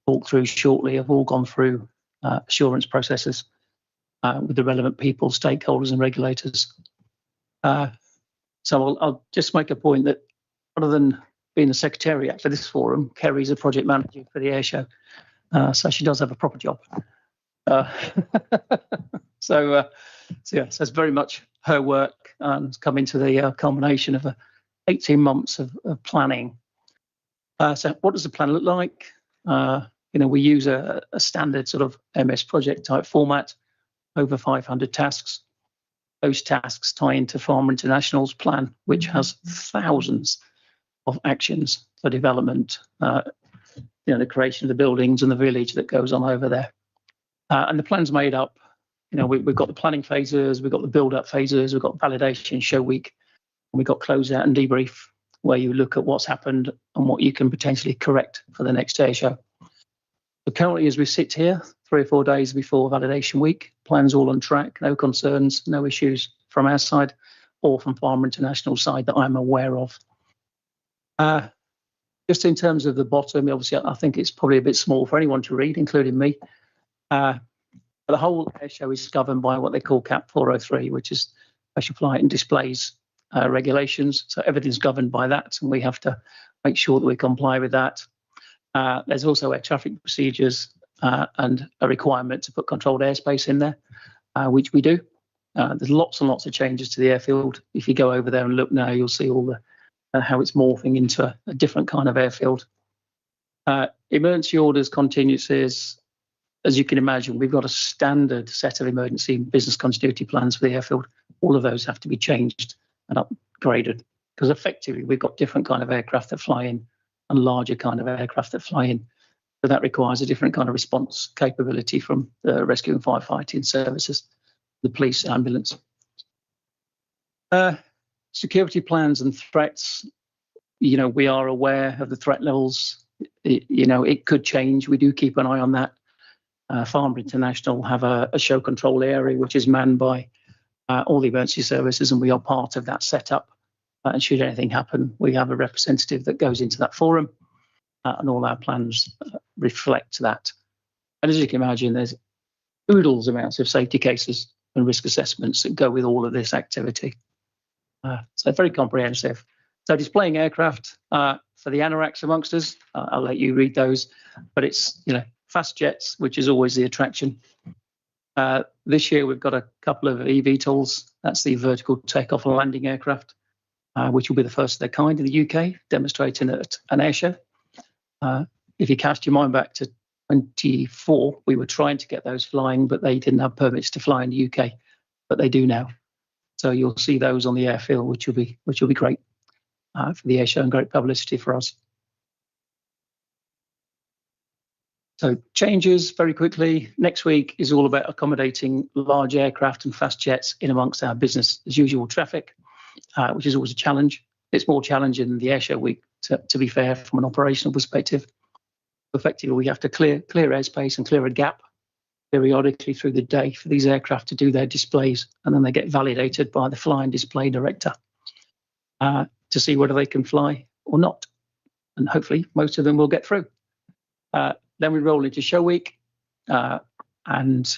talk through shortly have all gone through assurance processes with the relevant people, stakeholders and regulators. So I'll just make a point that other than being the secretariat for this forum, Kerry's a project manager for the air show. So she does have a proper job. So it's very much her work and it's come into the culmination of 18 months of planning. So what does the plan look like? We use a standard sort of MS project type format, over 500 tasks. Those tasks tie into Farnborough International's plan, which has thousands of actions for development, the creation of the buildings and the village that goes on over there. And the plan's made up, we've got the planning phases, we've got the build-up phases, we've got validation, show week, and we've got closeout and debrief, where you look at what's happened and what you can potentially correct for the next air show. So currently, as we sit here, 3 or 4 days before validation week, plans all on track, no concerns, no issues from our side or from Farnborough International side that I'm aware of. Just in terms of the bottom, obviously, I think it's probably a bit small for anyone to read, including me. But the whole air show is governed by what they call CAP 403, which is special flight and displays regulations. So everything's governed by that, and we have to make sure that we comply with that. There's also air traffic procedures and a requirement to put controlled airspace in there, which we do. There's lots and lots of changes to the airfield. If you go over there and look now, you'll see all the how it's morphing into a different kind of airfield. Emergency orders, contingencies. As you can imagine, we've got a standard set of emergency business continuity plans for the airfield. All of those have to be changed and upgraded because effectively we've got different kind of aircraft that fly in and larger kind of aircraft that fly in. So that requires a different kind of response capability from the rescue and firefighting services, the police, ambulance. Security plans and threats. We are aware of the threat levels. It could change. We do keep an eye on that. Farnborough International have a show control area which is manned by all the emergency services, and we are part of that setup. And should anything happen, we have a representative that goes into that forum, and all our plans reflect that. And as you can imagine, there's oodles amounts of safety cases and risk assessments that go with all of this activity. So very comprehensive. So displaying aircraft for the anoraks amongst us, I'll let you read those, but it's fast jets, which is always the attraction. This year we've got a couple of eVTOLs. That's the vertical takeoff and landing aircraft, which will be the first of their kind in the UK, demonstrating at an air show. If you cast your mind back to 24, we were trying to get those flying, but they didn't have permits to fly in the UK, but they do now. So you'll see those on the airfield, which will be great for the air show and great publicity for us. So changes very quickly. Next week is all about accommodating large aircraft and fast jets in amongst our business as usual traffic, which is always a challenge. It's more challenging than the air show week, to be fair, from an operational perspective. Effectively, we have to clear airspace and clear a gap periodically through the day for these aircraft to do their displays, and then they get validated by the flying display director to see whether they can fly or not. And hopefully most of them will get through. Then we roll into show week, and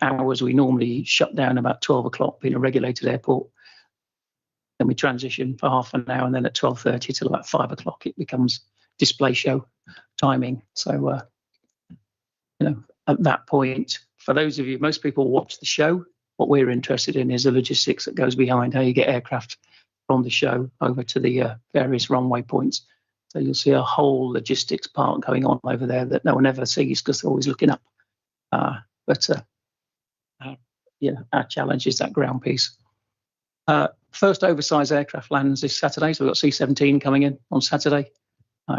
hours we normally shut down about 12 o'clock, being a regulated airport. Then we transition for half an hour, and then at 12:30 till about 5 o'clock it becomes display show timing. So at that point, for those of you, most people watch the show. What we're interested in is the logistics that goes behind how you get aircraft from the show over to the various runway points. So you'll see a whole logistics part going on over there that no one ever sees because they're always looking up. But our challenge is that ground piece. First oversized aircraft lands this Saturday. So we've got C-17 coming in on Saturday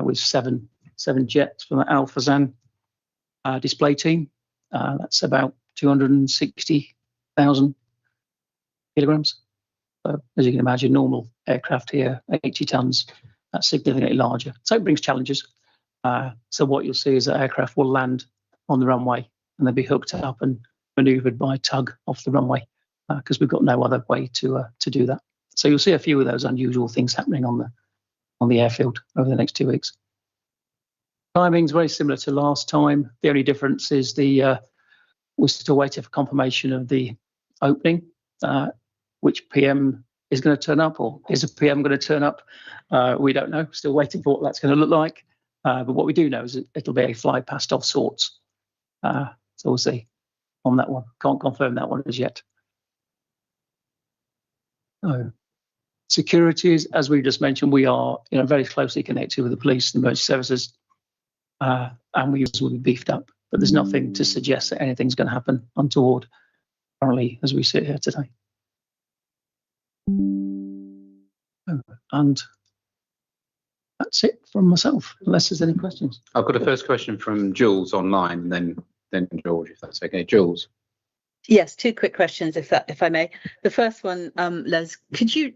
with seven jets from the Al Fazan display team. That's about 260,000 kilograms. So as you can imagine, normal aircraft here, 80 tons. That's significantly larger. So it brings challenges. So what you'll see is that aircraft will land on the runway and they'll be hooked up and manoeuvred by tug off the runway because we've got no other way to do that. So you'll see a few of those unusual things happening on the airfield over the next 2 weeks. Timing's very similar to last time. The only difference is we're still waiting for confirmation of the opening, which PM is going to turn up, or is a PM going to turn up? We don't know. Still waiting for what that's going to look like. But what we do know is it'll be a fly past of sorts. So we'll see on that one. Can't confirm that one as yet. Securities, as we just mentioned, we are very closely connected with the police and emergency services, and we will be beefed up. But there's nothing to suggest that anything's going to happen untoward currently as we sit here today. And that's it from myself, unless there's any questions. I've got a first question from Jules online, and then George, if that's okay. Jules. Yes, two quick questions, if I may. The first one, Les, could you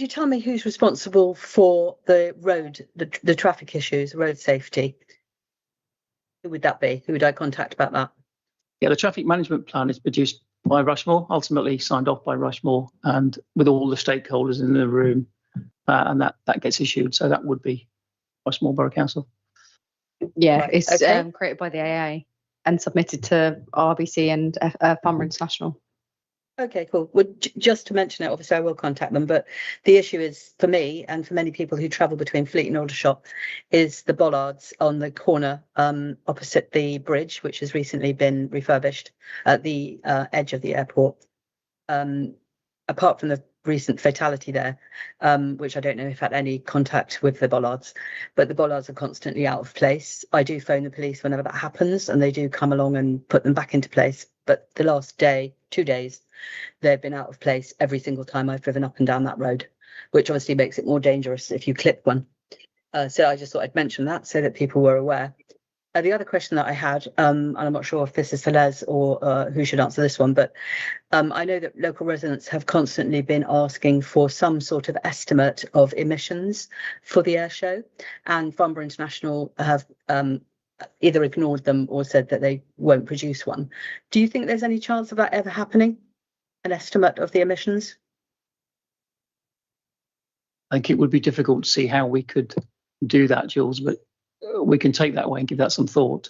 tell me who's responsible for the road, the traffic issues, road safety? Who would that be? Who would I contact about that? Yeah, the traffic management plan is produced by Rushmore, ultimately signed off by Rushmore, and with all the stakeholders in the room, and that gets issued. So that would be Rushmore Borough Council. Yeah, Right, it's okay. created by the AA and submitted to RBC and Farnborough International. Okay, cool. Well, just to mention it, obviously I will contact them, but the issue is for me and for many people who travel between Fleet and Aldershot is the bollards on the corner opposite the bridge, which has recently been refurbished at the edge of the airport. Apart from the recent fatality there, which I don't know if had any contact with the bollards, but the bollards are constantly out of place. I do phone the police whenever that happens and they do come along and put them back into place. But the last 2 days, they've been out of place every single time I've driven up and down that road, which obviously makes it more dangerous if you clip one. So I just thought I'd mention that so that people were aware. The other question that I had, and I'm not sure if this is for Les or who should answer this one, but I know that local residents have constantly been asking for some sort of estimate of emissions for the air show, and Farnborough International have either ignored them or said that they won't produce one. Do you think there's any chance of that ever happening? An estimate of the emissions? I think it would be difficult to see how we could do that, Jules, but we can take that away and give that some thought.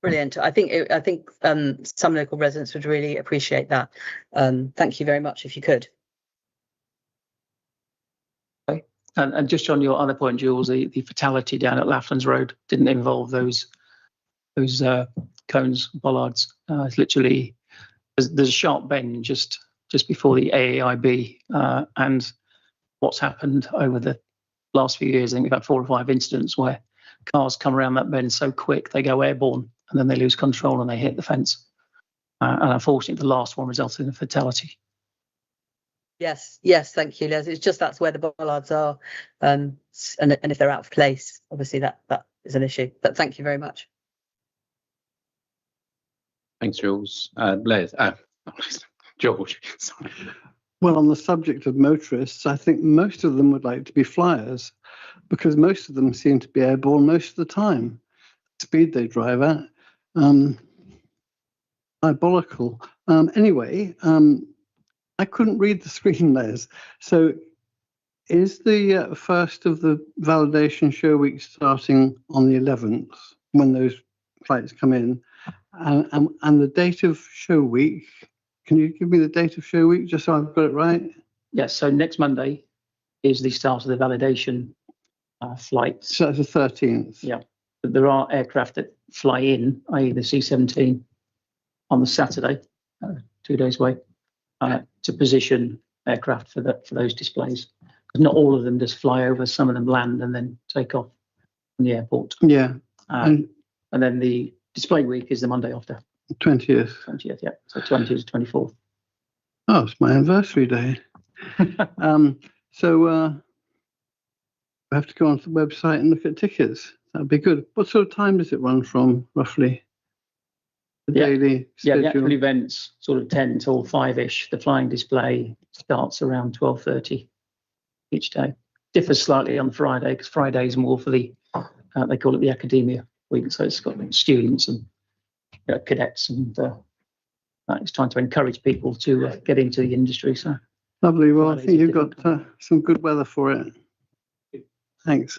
Brilliant. I think some local residents would really appreciate that. Thank you very much if you could. Okay. And just on your other point, Jules, the fatality down at Laughlands Road didn't involve those cones, bollards. It's literally there's a sharp bend just before the AAIB, and what's happened over the last few years, I think we've had 4 or 5 incidents where cars come around that bend so quick they go airborne and then they lose control and they hit the fence. And unfortunately, the last one resulted in a fatality. Yes, thank you, Les. It's just that's where the bollards are, and if they're out of place, obviously that is an issue. But thank you very much. Thanks, Jules. Les, George. Sorry. Well, on the subject of motorists, I think most of them would like to be flyers because most of them seem to be airborne most of the time. The speed they drive at, diabolical. Anyway, I couldn't read the screen, Les. So is the first of the validation show week starting on the 11th when those flights come in? And the date of show week, can you give me the date of show week just so I've got it right? Yes, so next Monday is the start of the validation flight. So it's the 13th. Yeah, but there are aircraft that fly in, i.e. the C-17, on the Saturday, 2 days away, to position aircraft for those displays. Because not all of them just fly over, some of them land and then take off from the airport. Yeah. And then the display week is the Monday after. 20th. 20th, yeah. So 20th to 24th. Oh, it's my anniversary day. So I have to go onto the website and look at tickets. That'd be good. What sort of time does it run from, roughly? The daily schedule? Yeah, the actual event's sort of 10 till 5-ish. The flying display starts around 12:30 each day. Differs slightly on Friday because Friday is more for the, they call it the academia week. So it's got students and cadets, and it's trying to encourage people to get into the industry. So lovely. Well, I think you've got some good weather for it. Thanks.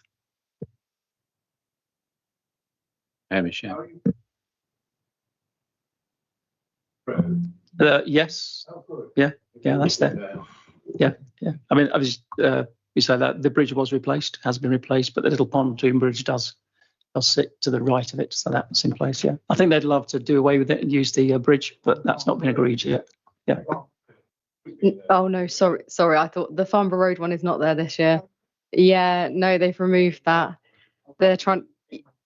Michelle. Yes. Yeah, that's there. Yeah. I mean, I was you say that the bridge was replaced, has been replaced, but the little pontoon bridge does sit to the right of it, so that's in place. Yeah, I think they'd love to do away with it and use the bridge, but that's not been agreed yet. Yeah. Oh no, sorry. I thought the Farnborough Road one is not there this year. Yeah, no, they've removed that. They're trying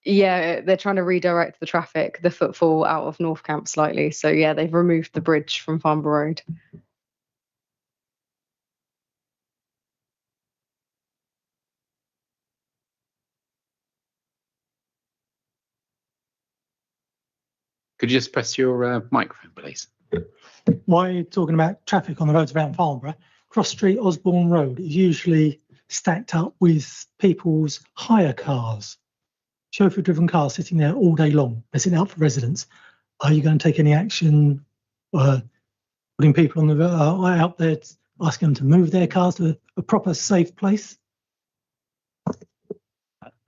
to redirect the traffic, the footfall out of North Camp slightly. So yeah, they've removed the bridge from Farnborough Road. Could you just press your microphone, please? While you're talking about traffic on the roads around Farnborough, Cross Street Osborne Road is usually stacked up with people's hire cars, chauffeur-driven cars sitting there all day long. They're sitting out for residents. Are you going to take any action, putting people on the out there, asking them to move their cars to a proper, safe place?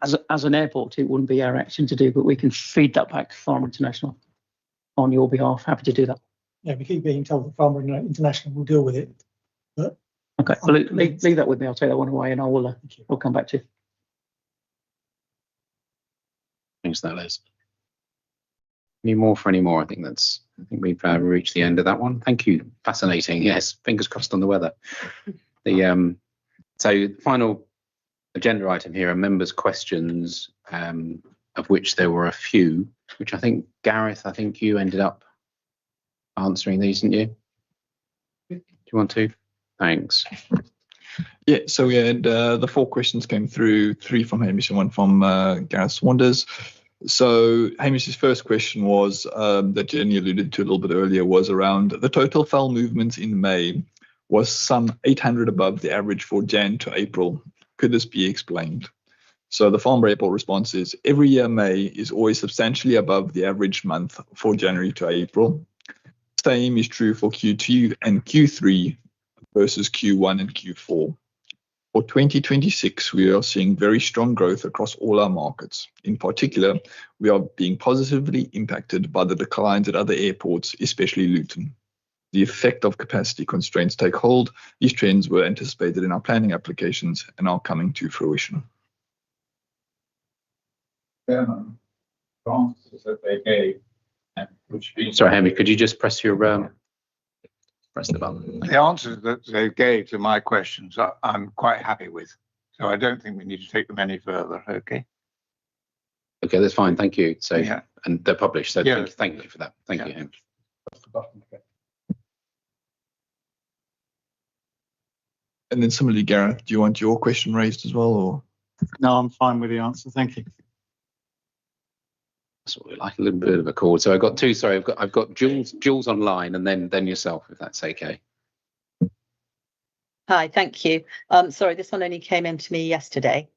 As an airport, it wouldn't be our action to do, but we can feed that back to Farnborough International on your behalf. Happy to do that. Yeah, we keep being told that Farnborough International will deal with it. But okay, well, leave that with me. I'll take that one away, and I'll come back to you. Thanks, that Les. Any more? I think we've reached the end of that one. Thank you. Fascinating. Yes, fingers crossed on the weather. So the final agenda item here are members' questions, of which there were a few, which I think, Gareth, you ended up answering these, didn't you? Do you want to? Thanks. Yeah, so we had the 4 questions came through, 3 from Hamish and 1 from Gareth Swanders. So Hamish's first question was that Jenny alluded to a little bit earlier, was around the total FAL movement in May was some 800 above the average for Jan to April. Could this be explained? So the Farnborough Airport response is every year May is always substantially above the average month for January to April. Same is true for Q2 and Q3 versus Q1 and Q4. For 2026, we are seeing very strong growth across all our markets. In particular, we are being positively impacted by the declines at other airports, especially Luton. The effect of capacity constraints take hold. These trends were anticipated in our planning applications and are coming to fruition. Sorry, Hamish, could you just press your press the button? The answers that they gave to my questions I'm quite happy with. So I don't think we need to take them any further. Okay. Okay, that's fine. Thank you. So, Yeah. and they're published. So Yeah. thank you for that. Thank you, Hamish. And then similarly, Gareth, do you want your question raised as well, or? No, I'm fine with the answer. Thank you. That's what we like, a little bit of a chord. So I've got 2. Sorry, I've got Jules online, and then yourself, if that's okay. Hi, thank you. Sorry, this one only came in to me yesterday.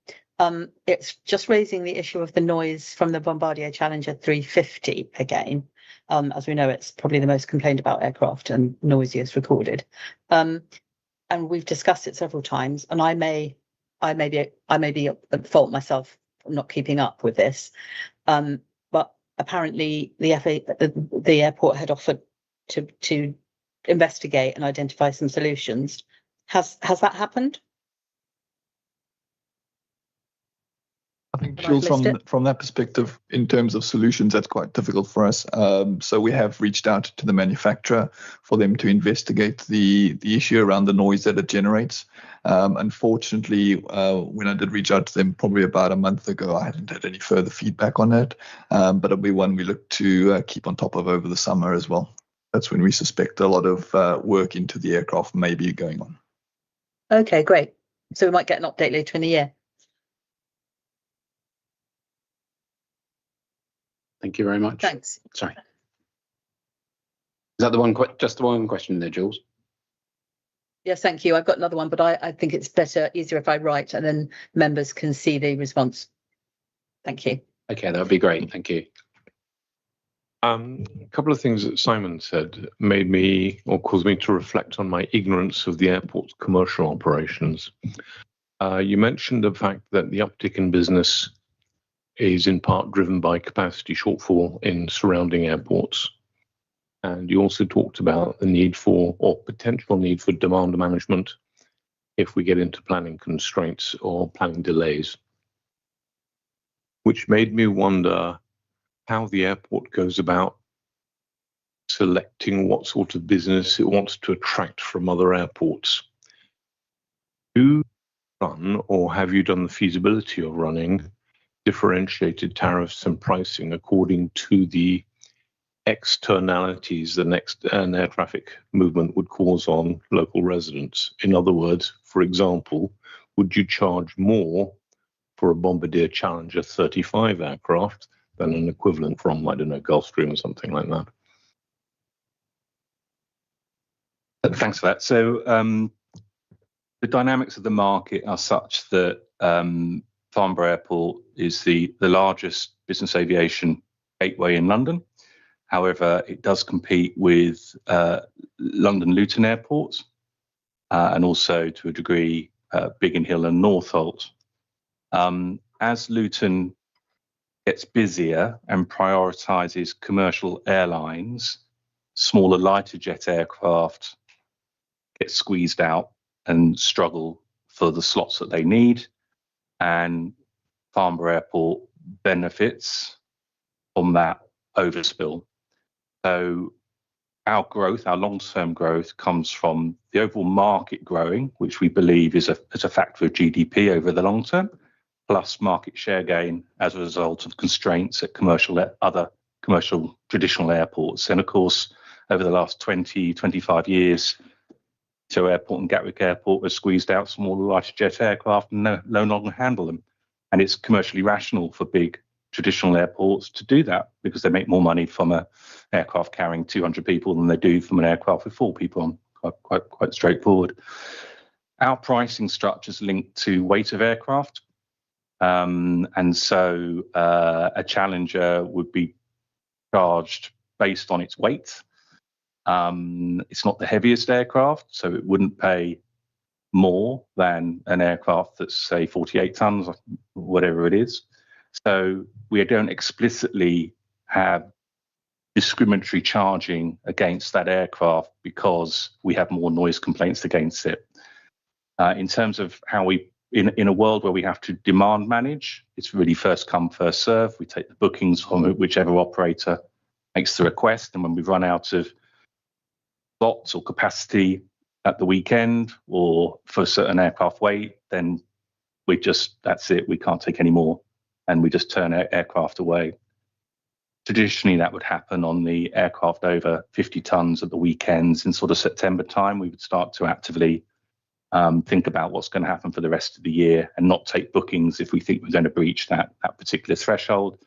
It's just raising the issue of the noise from the Bombardier Challenger 350 again. As we know, it's probably the most complained about aircraft and noisiest recorded. And we've discussed it several times, and I may be at fault myself for not keeping up with this. But apparently the airport had offered to investigate and identify some solutions. Has that happened? I think, Jules, from that perspective, in terms of solutions, that's quite difficult for us. So we have reached out to the manufacturer for them to investigate the issue around the noise that it generates. Unfortunately, when I did reach out to them probably about a month ago, I hadn't had any further feedback on it. But it'll be one we look to keep on top of over the summer as well. That's when we suspect a lot of work into the aircraft may be going on. Okay, great. So we might get an update later in the year. Thank you very much. Thanks. Sorry. Is that the one? Just the one question there, Jules? Yes, thank you. I've got another one, but I think it's easier if I write, and then members can see the response. Thank you. Okay, that would be great. Thank you. A couple of things that Simon said made me, or caused me to reflect on my ignorance of the airport's commercial operations. You mentioned the fact that the uptick in business is in part driven by capacity shortfall in surrounding airports. And you also talked about the need for, or potential need for, demand management if we get into planning constraints or planning delays, which made me wonder how the airport goes about selecting what sort of business it wants to attract from other airports. Do you run, or have you done the feasibility of running differentiated tariffs and pricing according to the externalities an air traffic movement would cause on local residents? In other words, for example, would you charge more for a Bombardier Challenger 35 aircraft than an equivalent from, I don't know, Gulfstream or something like that? Thanks for that. So the dynamics of the market are such that Farnborough Airport is the largest business aviation gateway in London. However, it does compete with London Luton airports and also, to a degree, Biggin Hill and Northolt. As Luton gets busier and prioritises commercial airlines, smaller, lighter jet aircraft get squeezed out and struggle for the slots that they need. And Farnborough Airport benefits from that overspill. So our growth, our long-term growth, comes from the overall market growing, which we believe is a factor of GDP over the long term, plus market share gain as a result of constraints at other commercial traditional airports. And of course, over the last 20, 25 years, Airport and Gatwick Airport have squeezed out smaller lighter jet aircraft and no longer handle them. And it's commercially rational for big traditional airports to do that because they make more money from an aircraft carrying 200 people than they do from an aircraft with 4 people on. Quite straightforward. Our pricing structure is linked to weight of aircraft. And so a Challenger would be charged based on its weight. It's not the heaviest aircraft, so it wouldn't pay more than an aircraft that's, say, 48 tons, or whatever it is. So we don't explicitly have discriminatory charging against that aircraft because we have more noise complaints against it. In terms of how we, in a world where we have to demand manage, it's really first come, first serve. We take the bookings from whichever operator makes the request, and when we run out of slots or capacity at the weekend or for a certain aircraft weight, then that's it, we can't take any more, and we just turn aircraft away. Traditionally, that would happen on the aircraft over 50 tons at the weekends in sort of September time. We would start to actively think about what's going to happen for the rest of the year and not take bookings if we think we're going to breach that particular threshold.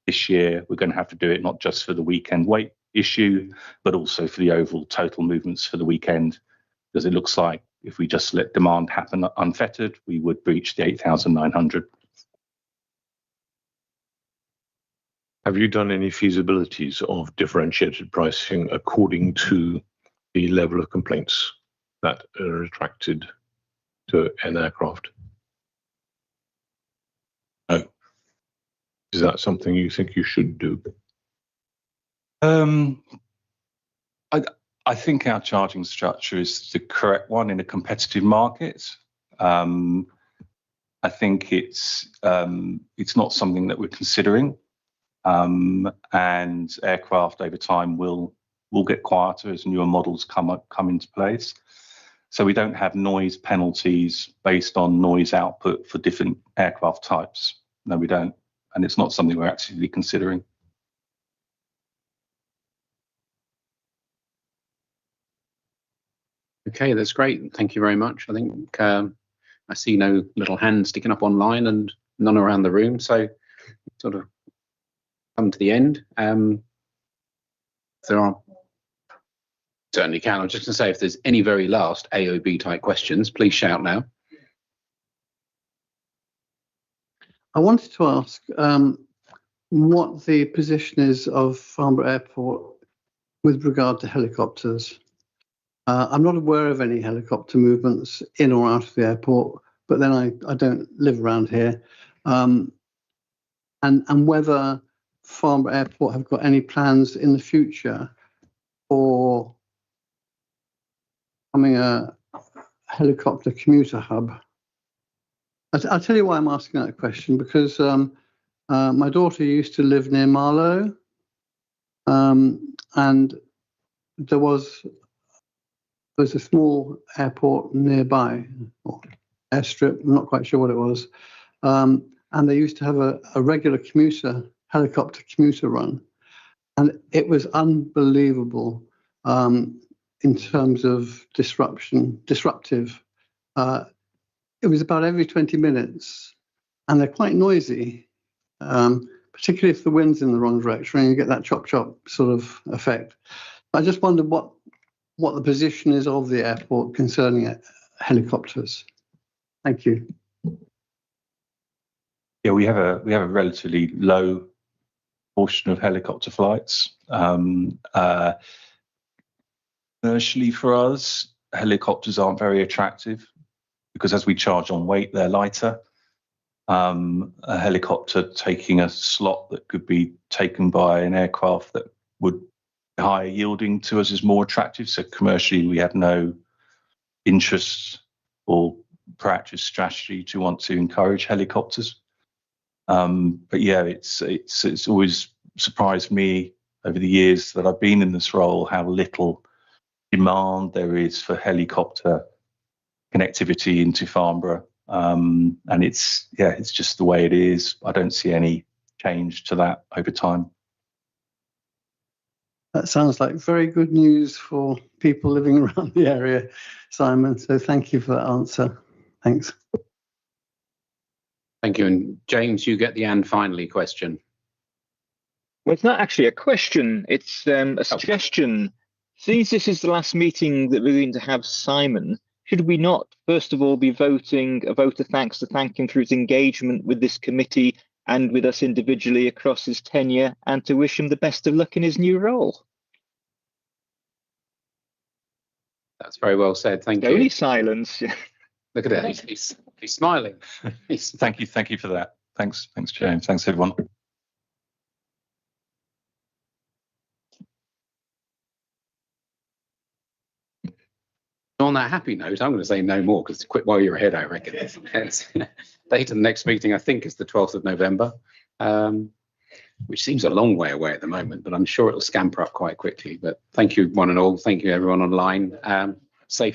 This year, we're going to have to do it not just for the weekend weight issue, but also for the overall total movements for the weekend, because it looks like if we just let demand happen unfettered, we would breach the 8,900. Have you done any feasibilities of differentiated pricing according to the level of complaints that are attracted to an aircraft? No. Is that something you think you should do? I think our charging structure is the correct one in a competitive market. I think it's not something that we're considering, and aircraft over time will get quieter as newer models come into place. So we don't have noise penalties based on noise output for different aircraft types. No, we don't, and it's not something we're actively considering. Okay, that's great. Thank you very much. I think I see no little hands sticking up online and none around the room, so sort of come to the end. If there are, certainly can. I'm just going to say, if there's any very last AOB type questions, please shout now. I wanted to ask what the position is of Farnborough Airport with regard to helicopters. I'm not aware of any helicopter movements in or out of the airport, but then I don't live around here. And whether Farnborough Airport have got any plans in the future for becoming a helicopter commuter hub. I'll tell you why I'm asking that question, because my daughter used to live near Marlow, and there's a small airport nearby, or airstrip, I'm not quite sure what it was. And they used to have a regular helicopter commuter run. And it was unbelievable in terms of disruptive. It was about every 20 minutes, and they're quite noisy, particularly if the wind's in the wrong direction and you get that chop-chop sort of effect. I just wondered what the position is of the airport concerning helicopters. Thank you. Yeah, we have a relatively low portion of helicopter flights. Commercially for us, helicopters aren't very attractive because as we charge on weight, they're lighter. A helicopter taking a slot that could be taken by an aircraft that would be higher yielding to us is more attractive. So commercially, we have no interest or proactive strategy to want to encourage helicopters. But yeah, it's always surprised me over the years that I've been in this role how little demand there is for helicopter connectivity into Farnborough. And it's just the way it is. I don't see any change to that over time. That sounds like very good news for people people living around the area, Simon. So thank you for that answer. Thanks. Thank you. And James, you get the and finally question. Well, it's not actually a question, it's a suggestion. Since this is the last meeting that we're going to have Simon, should we not, first of all, be voting a vote of thanks to thank him for his engagement with this committee and with us individually across his tenure, and to wish him the best of luck in his new role? That's very well said. Thank you. Only silence. Look at it. He's smiling. Thank you for that. Thanks, James. Thanks, everyone. On that happy note, I'm going to say no more because it's quick while you're ahead, I reckon. Date of the next meeting, I think, is the 12th of November, which seems a long way away at the moment, but I'm sure it'll scamper up quite quickly. But thank you, one and all. Thank you, everyone online. Safe